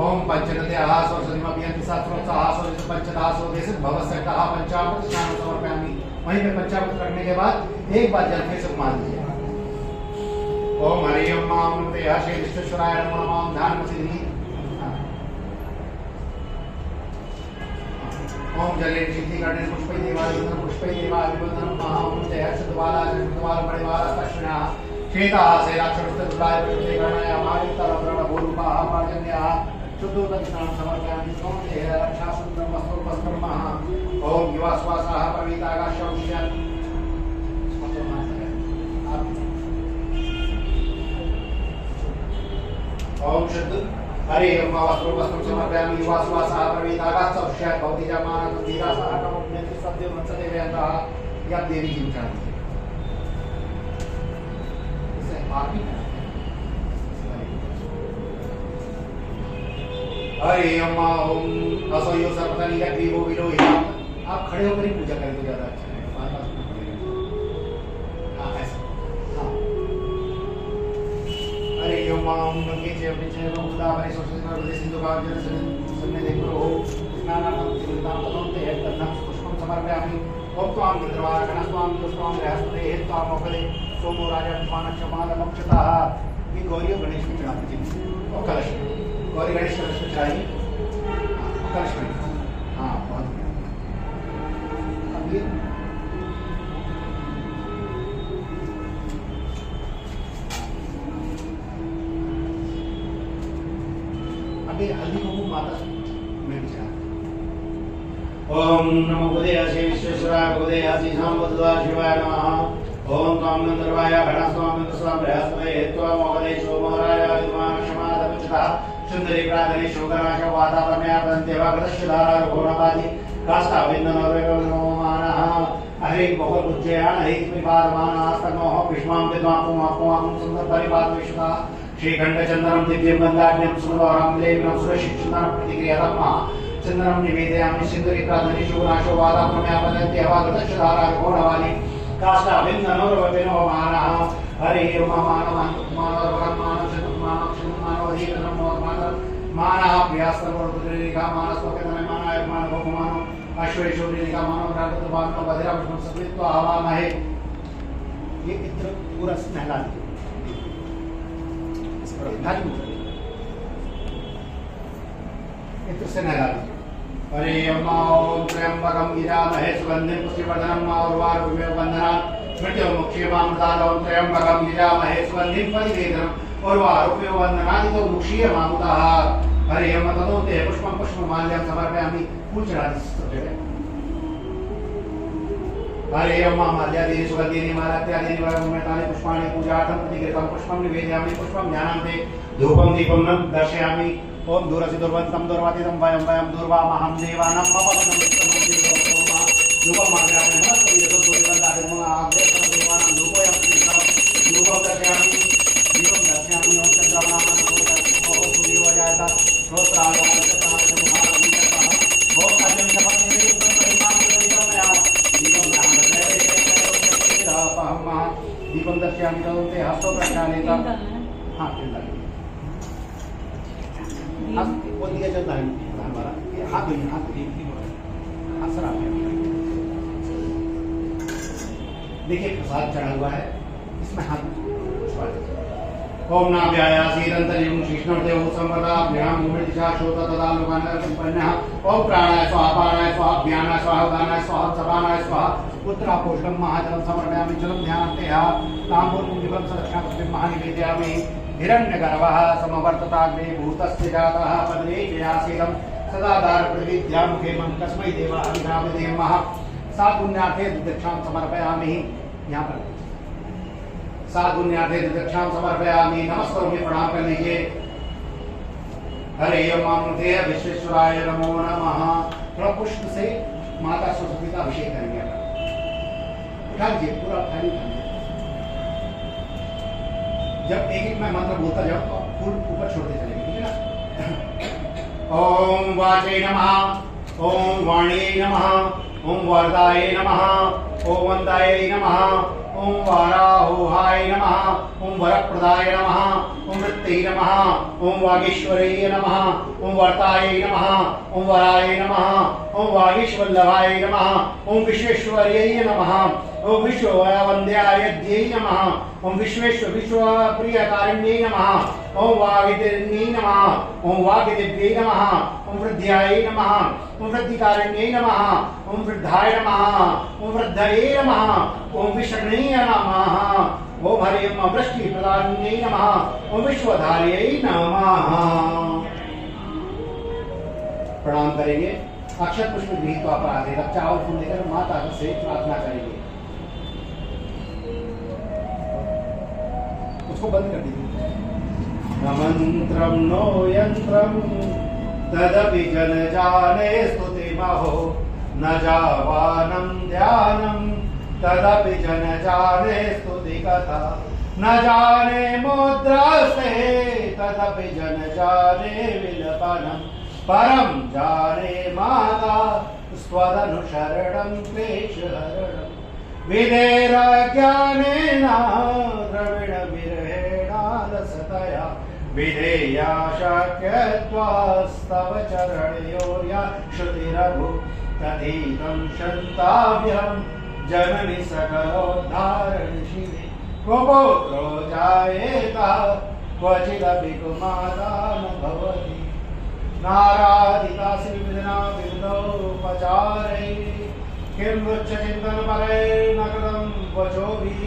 ओम पंचनते आहासो सनिमभ्यंति सहस्रो आहासो पंचदासो देश भवसक्तः पंचामृत स्नानं समर्पयामि। वहीं पे पंचामृत करने के बाद एक बार जल फिर से घुमा दीजिए। ओम हरि ओम मामृते हर्षे विश्वेश्वराय नमो नमः। ध्यान सिद्धि। ओम जले सिद्धि करने पुष्पै देवाय पुष्पै देवाय विबंधन महाओम जय हर्षद्वाला जगद्वाला बड़ेवाला तस्मिना शेता से राक्षसुताय प्रति गणनाय हमारी तरफ भूरूपा पार्जन्या शुद्धो दक्षिणां समर्पयामि। ओम देह रक्षा सुंदरम वस्त्र वस्त्रमः। ओम युवाश्वासः पवितागाशौष्यन्। ओम शुद्ध हरे ओम वस्त्र वस्त्रं समर्पयामि। युवाश्वासः पवितागाशौष्यन् भवति जमानः धीरासः कमोन्यति सद्यो वत्सदेवयन्तः। यह देवी की उच्चारण है। इसे आप ही हरे ओम असयो सर्वतनि ग्रीवो विलोहिता। आप खड़े होकर ही पूजा करें तो ज्यादा अच्छा है। हाँ ऐसा हाँ। हरे ओम गंगे च विचय गोदावरी सरस्वती सिंधु कावेरी सन्निधि गुरो स्नानार्थं तीर्थं तदोन्ते तन्नं पुष्पं समर्पयामि। ओम त्वां गन्धर्वाः गणस्त्वां दुष्टां बृहस्पते त्वां मोक्षदे सोमो राजा मानक्षमाद मोक्षतः। ये गौरी और गणेश की चढ़ाती थी और कलश गौरी गणेश कलश में चढ़ाइए। कलश में हाँ बहुत अब ये अभी हल्दी को माता में विचार। ओम नमो भगवते विश्वेश्वराय भगवते आशीषां वरदाय शिवाय नमः। ओम त्वां गन्धर्वाय गणस्त्वां गन्धस्वां बृहस्पते त्वां मोक्षदे सोमो राजा मानक्षमाद मोक्षतः। सुंदरी प्रागणेश शोकनाश वातावरणया प्रदेवा गतशिलारा घोरवादी काष्टा विन्दनोरमानः। हरे बहु उज्जयान हरि परिपादमानास्तनोः विष्मां विद्वांपुमापुमां सुंदर परिपाद विश्वता। श्रीखंड चंदनम दिव्यं गंगाढ्यं सुरवरं लेवनं सुरशिक्षणं प्रतिक्रियात्मः। चंदनम निवेदयामि सिंदूरी प्रागणेश शोकनाश वातावरणया प्रदेवा गतशिलारा घोरवादी काष्टा विन्दनोरमानः। हरे ओम मानव मानव मानः प्रियास्तवर्तुरेखा मानस्वकेतन मानाय मानव मानव अश्वेश्वरीरेखा मानव रागतवान बधिरा विष्णु सत्वित्वा हवामहे। ये इत्र पूरा स्नेहला इस पर धारी इत्र से नहला। हरे ओम त्र्यंबकं यजामहे सुगंधिं पुष्टिवर्धनम् उर्वारुकमिव बन्धनात् मृत्युर्मुक्षीयमामृतात्। त्र्यंबकं यजामहे सुगंधिं परिवेदनम् उर्वारुकमिव बन्धनात् तो मुक्षीयमामृतः। हरे ओम तदोते पुष्पं पुष्पमाल्यं समर्पयामि। फूल चढ़ा दीजिए। हरे ओम माल्यादीनि सुगंधीनि मालात्यादीनि वरमुमेतानि पुष्पाणि पूजार्थं प्रतिगृहीतं पुष्पं निवेदयामि। पुष्पं ज्ञानान्ते धूपं दीपं दर्शयामि। ओम दूरसि दूरवन्तं दूरवातीतं वयं वयं दूरवामहं देवानां मपवनं धूपं मार्जयामि। नमस्ते यतो दूरवन्तादिमो आग्रेसं देवानां धूपोऽयं धूपं दर्शयामि। दीपं दर्शयामि। ओम चन्द्रमानां धूपं सूर्यो जायता श्रोत्रालोकः ओम अजं नमस्ते दीपं दर्शयामि। तदोते हस्तो प्रक्षालयता। हाँ हाथ वो दिया जाता है हमारा हाथ धोइए हाथ सर आप देखिए प्रसाद चढ़ा हुआ है इसमें हाथ ओम नाभ्यायासीदंतरियं कृष्णदेव संवदाभ्याम भूमिदिशा शोता तदा लोकान्तर संपन्नः। ओम प्राणाय स्वाहा पानाय स्वाहा व्यानाय स्वाहा उदानाय स्वाहा सपानाय स्वाहा उत्तरापोषणं महाजलं समर्पयामि। जलं ध्यानान्ते ताम्बूलपुञ्जिकं सदक्षिणां महानिवेदयामि हिरण्यगर्भः समवर्तताग्रे भूतस्य जातः पदे जयासीनं सदा दारप्रविद्यामुखे मम कस्मै देवाः विनामदेमः साधुन्याथे दक्षां समर्पयामि। यहाँ पर साधुन्याथे दक्षां समर्पयामि। नमस्करोमि, प्रणाम कर लीजिए। हरे मामृते विश्वेश्वराय नमो नमः। थोड़ा पुष्प से माता सरस्वती का अभिषेक करेंगे। उठा लीजिए, पूरा थाली उठा लीजिए। जब एक एक मैं मंत्र बोलता जाऊं तो आप फूल ऊपर छोड़ते चलेंगे, ठीक है ना। ओम वाचे नमः, ओम वाणी नमः, ओम वरदाय नमः, ओम वंदाय नमः, ओम वाराहोहाय नमः, ओम वरप्रदाय नमः, ओम वृत्तये नमः, ओम वागीश्वरये नमः, ओम वर्ताय नमः, ओम वराय नमः, ओम वागीश्वल्लभाय नमः, ओम विश्वेश्वरये नमः, ओम विश्ववन्द्याय नमः, ओम विश्वेश्वर विश्वप्रियकारिण्यै नमः, ओम वागिदेव्यै नमः, ओम वागिदेव्यै नमः, ओम वृद्ध्याय नमः, ओम वृद्धिकारिण्यै नमः, ओम वृद्धाय नमः, ओम वृद्धये नमः, ओम विष्णुये नमः, ओम हरि ओम वृष्टि प्रदान्यै नमः, ओम विश्वधार्यै नमः। प्रणाम करेंगे। अक्षत पुष्प गृहीत पर आगे तब चावल फूल लेकर माता से प्रार्थना करेंगे। उसको बंद कर दीजिए। न मंत्रम नो यंत्रम तदपि जन जाने स्तुति महो, न जावानं ध्यानं तदपि जन जाने स्तुति कथा, न जाने मुद्रा से तदपि जन जाने विलपनम, परम जाने माता स्वदनुशरणं क्लेशहरणं, विधेरज्ञानेन द्रविण विरहेणालसतया, विधेया शक्यत्वास्तव चरणयोर्या श्रुतिरभु, तथीतं शन्ताभ्यं जननि सकलोद्धारण शिवे, क्वपुत्रो जायेता क्वचिदपि कुमाता न भवति, नाराधिता श्रीविधना विविधोपचारै, किं वृक्षचिन्तनपरै न कृतं वचोभिः,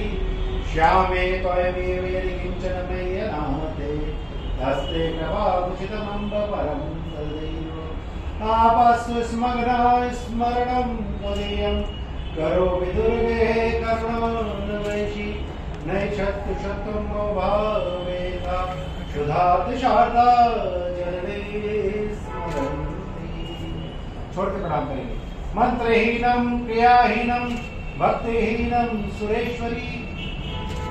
श्यामे त्वयमेव यदि किञ्चन मय्यनाथे, हस्ते कृपामुचितमम्ब परं तदैव, तापस्विस्मग्नः स्मरणं त्वदीयं, करोमि दुर्गे करुणान्वेषि, नैषत्तु शत्रुं नो भावेत, क्षुधातिशार्दा जननी स्मरन्ति। छोड़ के प्रणाम करेंगे। मंत्रहीनम क्रियाहीनम भक्तिहीनम सुरेश्वरी,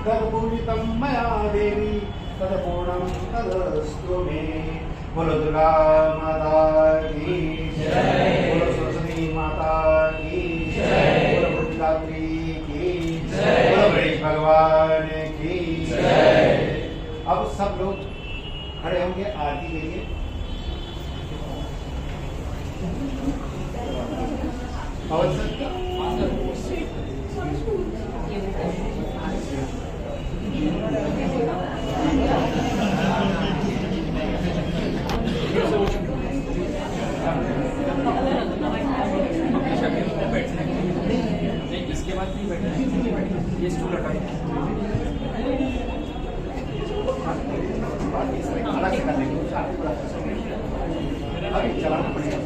तत्पूजितं मया देवी तत्पूर्णं तदस्तु मे। बोलो दुर्गा माता की जय, बोलो सरस्वती माता की जय, बोलो भूतदात्री की जय, बोलो गणेश भगवान की जय। अब सब लोग खड़े होंगे आरती के लिए। पवन सर इसके बाद नहीं बैठना, ये स्टूल हटाइए। अलग से कर लेंगे, अभी चलाना पड़ेगा।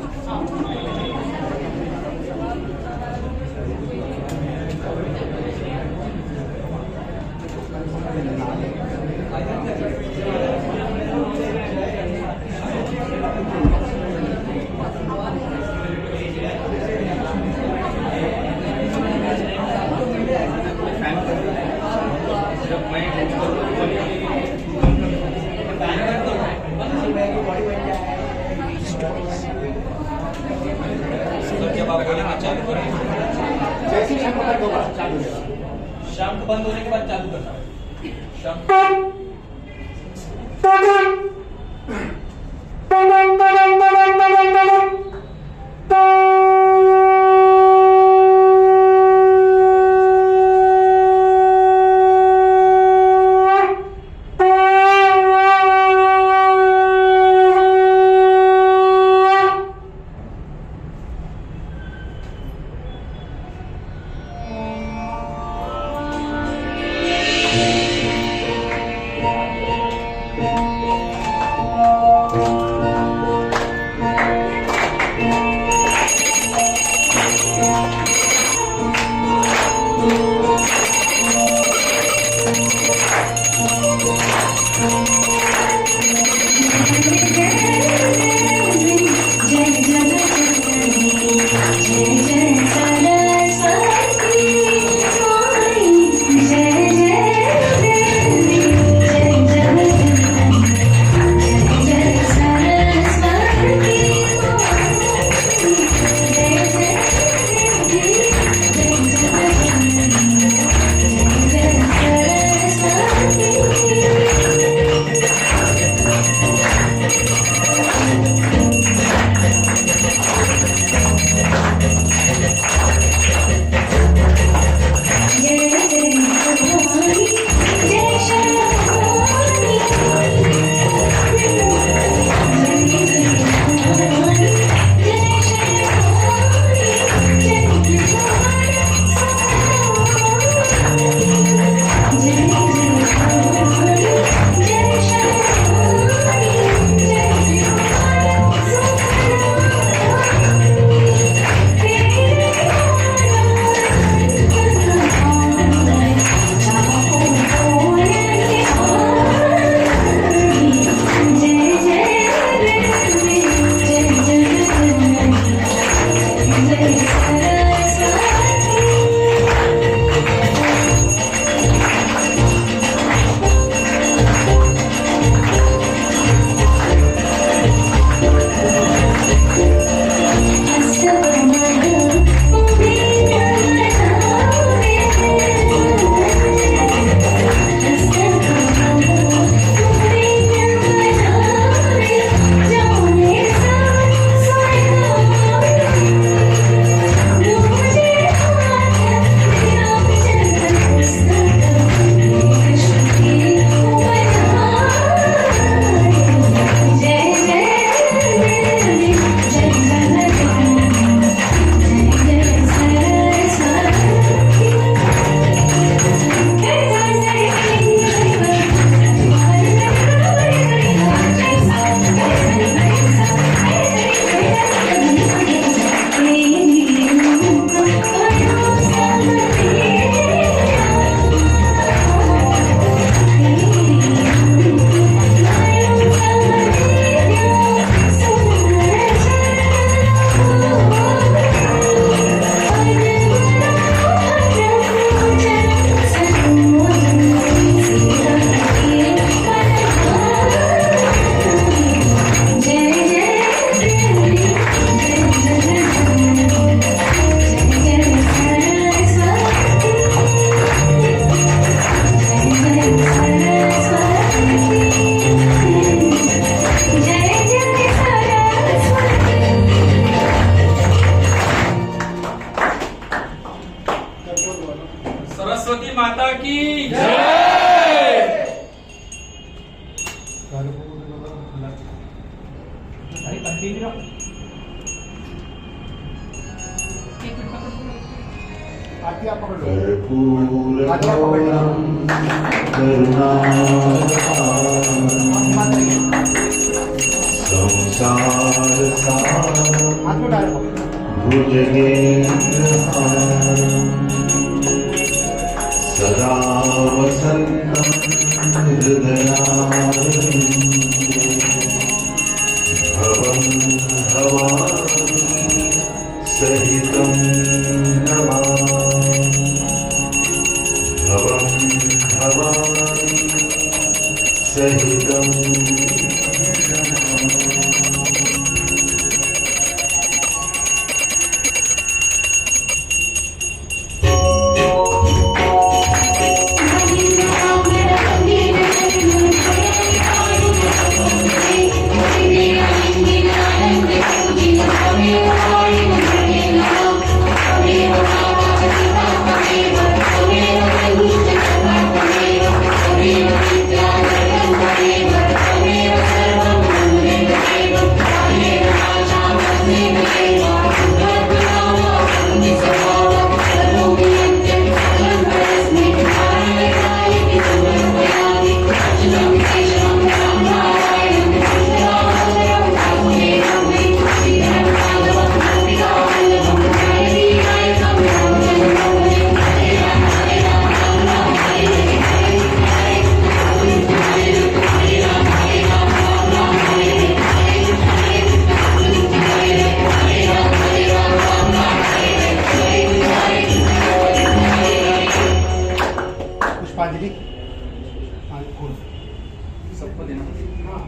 शाम को बंद होने के बाद चालू करना। की जय। अरे कंटिन्यू रहो। एक मिनट पकड़ो। आरती आप पकड़ लो। कर्पूरगौरं आरती आप पकड़ लो। करुणावतारं संसारसारं हाथ में डालो। भुजगेन्द्रहारं सदा वसन्तं हृदयारविन्दे भवं भवानी सहितं नमामि भवं भवानी सहितं पुष्पांजलि। हाँ, फूल सबको देना। हाँ,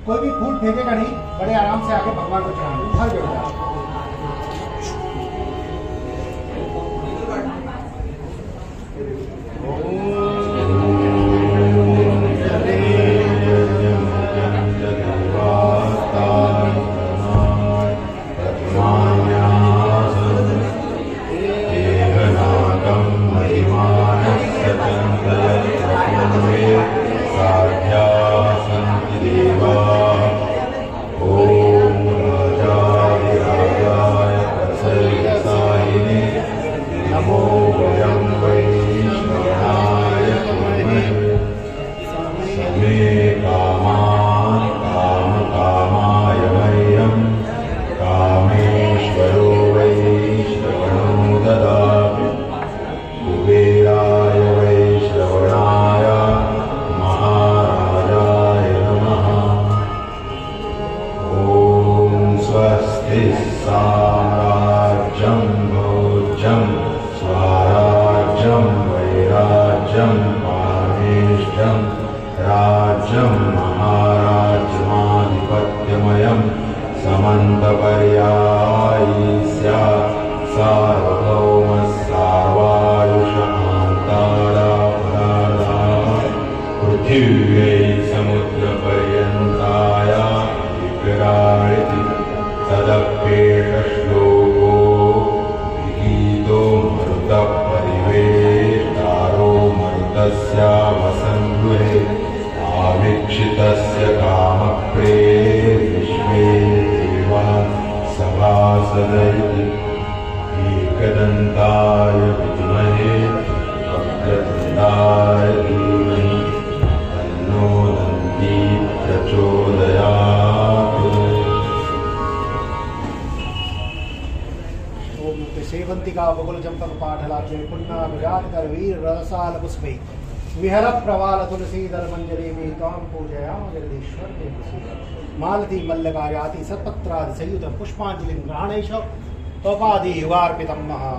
कोई भी फूल फेंकेगा नहीं, बड़े आराम से आके भगवान को चढ़ाना, हर जगह। साम्राज्यं भोज्यं स्वराज्यं वैराज्यं पामेष्ठं राज्यं महाराज्यमाधिपत्यमयं समन्तपर्यायी स्यात् सार्वभौमः सार्वायुषान्तारापराधा पृथिव्यै समुद्रपर्यन्ताय विकराळिति तदप्येषश्लोको विगीतो मरुतपरिवेष्टारो मरुतस्यावसङ्गृहे आवीक्षितस्य कामप्रे विश्वे देवा सभासद इति एकदन्ताय विद्महे वक्रतुण्डाय धीमहि तन्नो दन्ती प्रचोदयात्। सेवंतिका बकुल चंपक पाठलाचे पुन्ना विराट कर वीर रसाल पुष्पे विहर प्रवाल तुलसीधर मंजरी में ताम पूजयाम जगदीश्वर देव मालती मल्लकायाति सत्पत्रादि संयुत पुष्पांजलि ग्रहणेश तोपादि युगार्पितम् महा।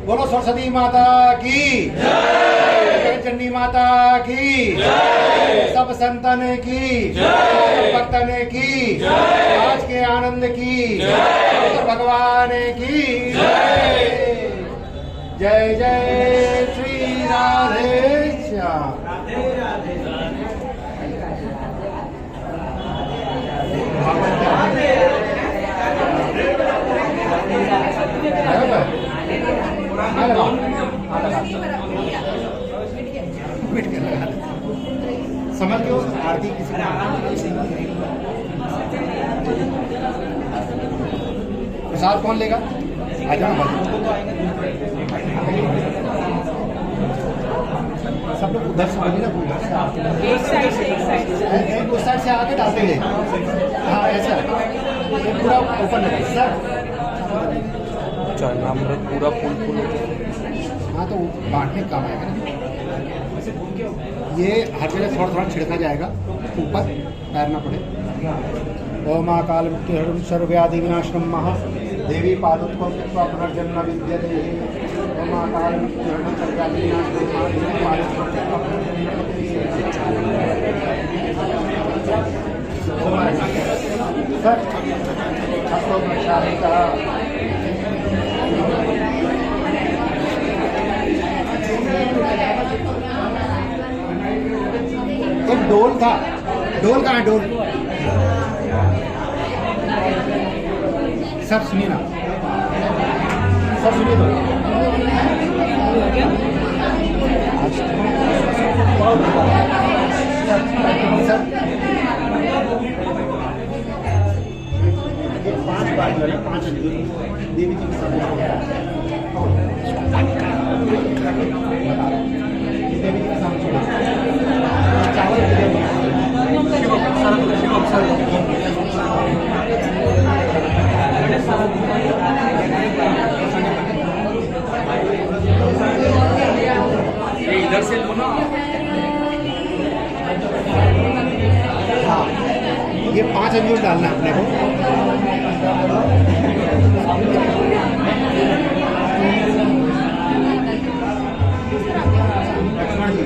बोलो सरस्वती माता की जय, चंडी माता की जय, सब संतन की जय, भक्तन की जय, आज के आनंद की जय, भगवान की जय। जय जय श्री राधे श्याम। बैठ के लगा देते हैं। समझ के आरती किसी का प्रसाद कौन लेगा? आ जाओ सब लोग उधर से बोलिए ना, उधर से आते हैं। एक साइड से एक उस साइड से आके डालते हैं। हाँ ऐसा ये पूरा ओपन है सर। चरणामृत पूरा फूल फूल होता है। हाँ तो बांटने का काम आएगा ना। ये हर जगह थोड़ा थोड़ा छिड़का जाएगा, ऊपर तैरना पड़े। ओम काल मुक्तिहरणं सर्वव्याधि विनाशनं महा देवी पादुत्वं कृत्वा पुनर्जन्म विद्यते। ओम काल मुक्तिहरणं सर्वव्याधि विनाशनं महा देवी पादुत्वं कृत्वा पुनर्जन्म विद्यते। सर आपको प्रसाद का एक डोल था, डोल कहाँ है डोल? सब सुनिए ना, सब सुनिए तो। सर ये 5 बार जो है ना, 5 देवी जी की सभी देवी जी के सामने चावल ये इधर से लो ना। हाँ ये 5 अंजूर डालना है अपने को। लक्ष्मण जी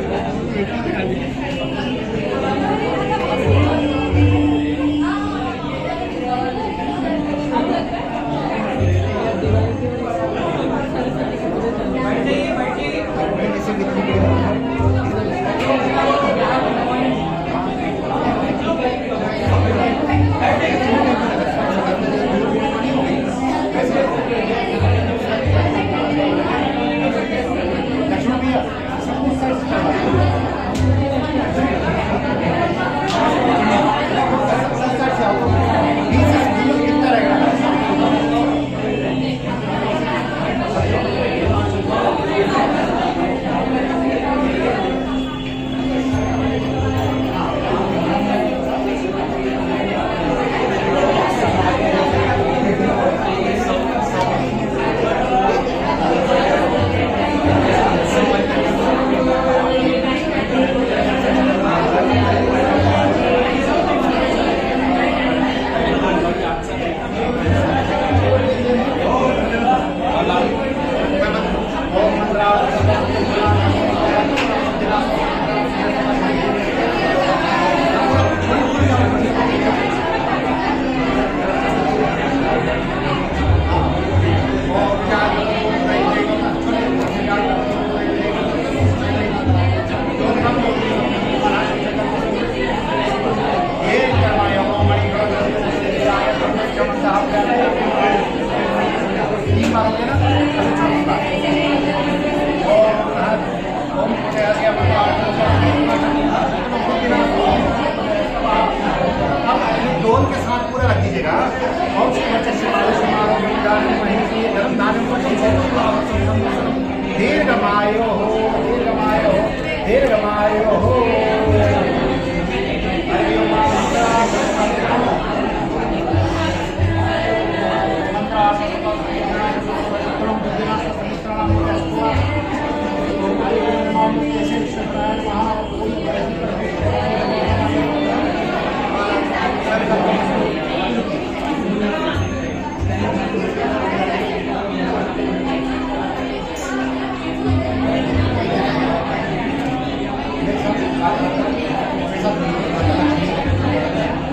डोल के साथ पूरा रख दीजिएगा। और दीर्घमायो हो, दीर्घमायो हो, दीर्घमायो हो।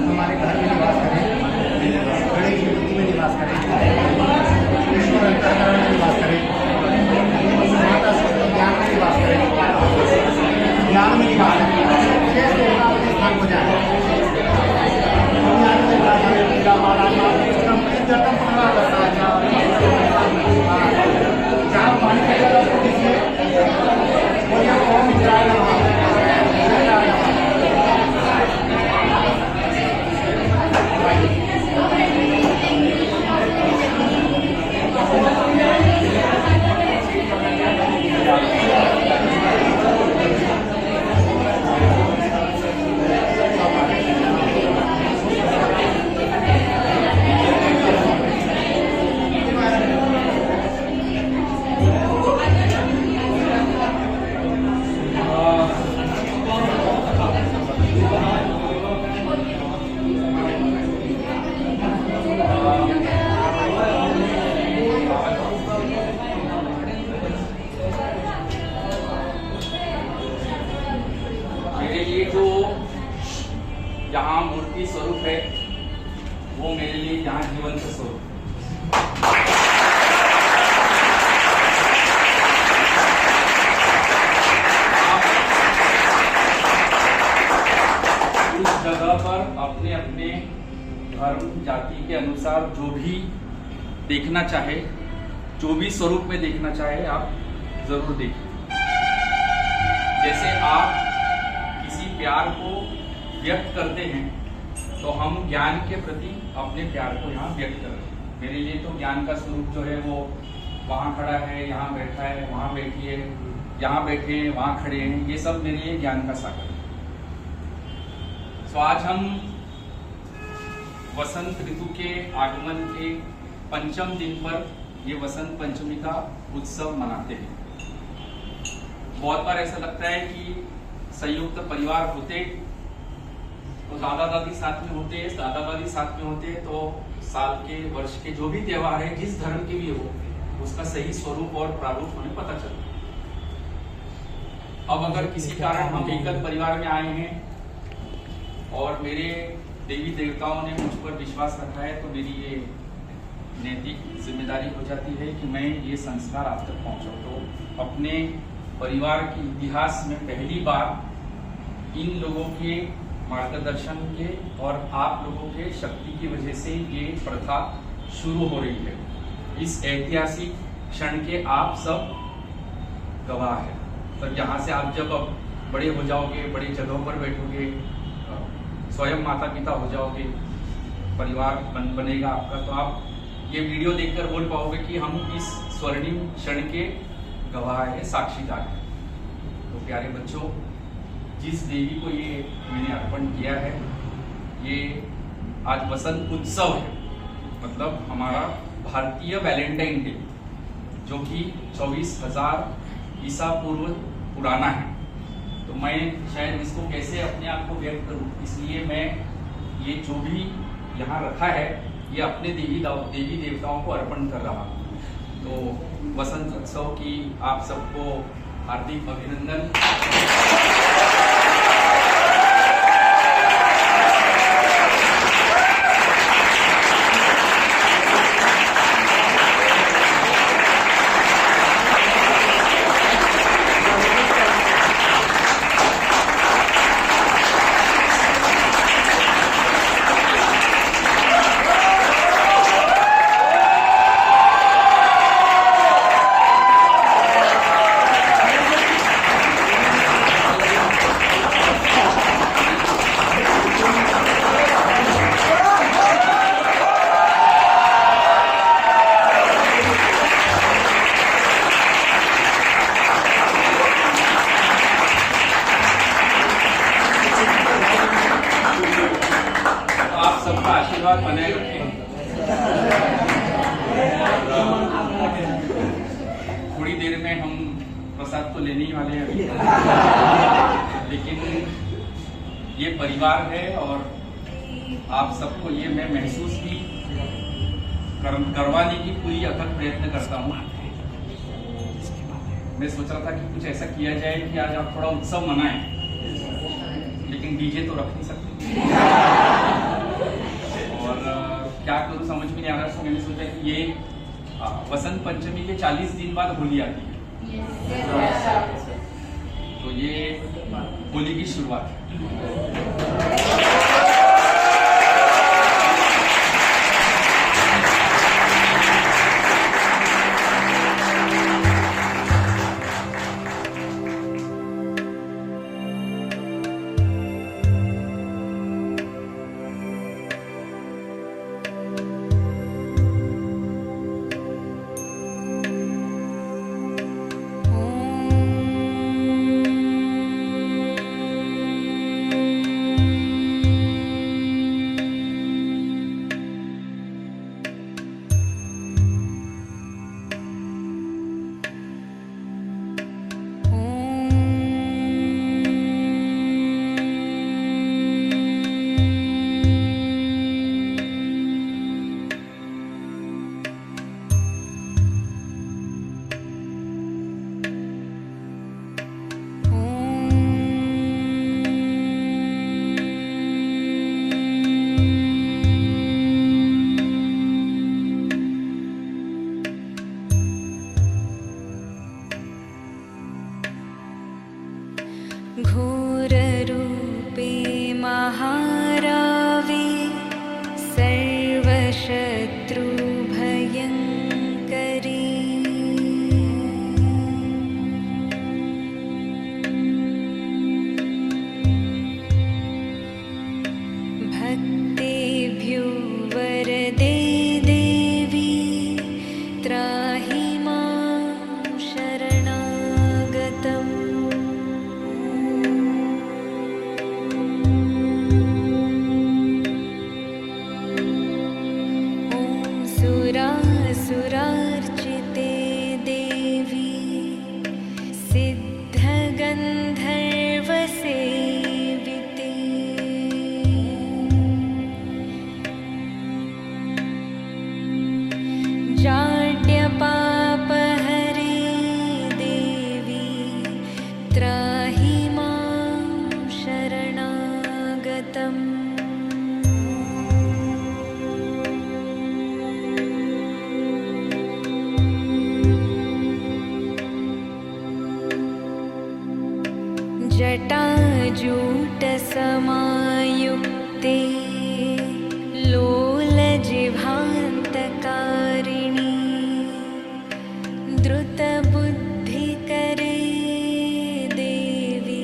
हमारे घर में निवास करें, गणेश मूर्ति में निवास करें, ईश्वर अंतःकरण में निवास करें, माता शक्ति ज्ञान में निवास करें, ज्ञान में निवास करें, शेष देवता अपने स्थान को जाए। जहाँ पानी का जल उसको दीजिए, बोलिए ओम इंद्राय नमः। ये जो यहाँ मूर्ति स्वरूप है वो मेरे लिए यहाँ जीवंत स्वरूप है। उस जगह पर अपने अपने धर्म जाति के अनुसार जो भी देखना चाहे, जो भी स्वरूप में देखना चाहे, आप जरूर देखिए। जैसे आप किसी प्यार को व्यक्त करते हैं तो हम ज्ञान के प्रति अपने प्यार को यहाँ व्यक्त कर रहे हैं। मेरे लिए तो ज्ञान का स्वरूप जो है वो वहाँ खड़ा है, यहाँ बैठा है, वहाँ बैठी है, यहाँ बैठे हैं, वहाँ खड़े हैं, ये सब मेरे लिए ज्ञान का सागर है। तो आज हम वसंत ऋतु के आगमन के पंचम दिन पर ये वसंत पंचमी का उत्सव मनाते हैं। बहुत बार ऐसा लगता है कि संयुक्त परिवार होते तो दादा दादी साथ में होते, दादा दादी साथ में होते तो साल के वर्ष के जो भी त्योहार है, जिस धर्म के भी हो, उसका सही स्वरूप और प्रारूप हमें पता चलता। अब अगर किसी कारण हम एकल परिवार में आए हैं और मेरे देवी देवताओं ने मुझ पर विश्वास रखा है तो मेरी ये नैतिक जिम्मेदारी हो जाती है कि मैं ये संस्कार आप तक पहुंचाऊं। तो अपने परिवार के इतिहास में पहली बार इन लोगों के मार्गदर्शन के और आप लोगों के शक्ति की वजह से ये प्रथा शुरू हो रही है। इस ऐतिहासिक क्षण के आप सब गवाह हैं। तो यहाँ से आप जब अब बड़े हो जाओगे, बड़े जगहों पर बैठोगे, स्वयं माता पिता हो जाओगे, परिवार बनेगा आपका, तो आप ये वीडियो देखकर बोल पाओगे कि हम इस स्वर्णिम क्षण के गवाह है, साक्षीदार है। तो प्यारे बच्चों, जिस देवी को ये मैंने अर्पण किया है, ये आज वसंत उत्सव है, मतलब हमारा भारतीय वैलेंटाइन डे, जो कि 24,000 ईसा पूर्व पुराना है। तो मैं शायद इसको कैसे अपने आप को व्यक्त करूं, इसलिए मैं ये जो भी यहाँ रखा है ये अपने देवी देवताओं को अर्पण कर रहा हूँ। तो वसंत उत्सव की आप सबको हार्दिक अभिनंदन। सबका आशीर्वाद बनाए रखें। थोड़ी देर में हम प्रसाद तो लेने ही वाले हैं, लेकिन ये परिवार है और आप सबको ये मैं महसूस भी करवाने की पूरी अथक प्रयत्न करता हूँ। मैं सोच रहा था कि कुछ ऐसा किया जाए कि आज आप थोड़ा उत्सव मनाएं, लेकिन डीजे तो रख नहीं सकते और क्या करूँ समझ में नहीं आ रहा। तो मैंने सोचा कि ये वसंत पंचमी के 40 दिन बाद होली आती है, तो ये होली की शुरुआत है। घोररूपे महारावे सर्वशत्रुभयङ्करी भक्तेभ्यो वरदे देवी त्राहि मां शरणागतम् ॐ सुरासुरार्चिते देवी सिद्धगन्धर्वसेविते जाड्यपापहरे देवी त्राहि मां शरणागतम् जटाजूटसमायुक्ते लोलजिह्वान्तकारिणी द्रुतबुद्धिकरे देवी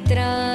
त्राहि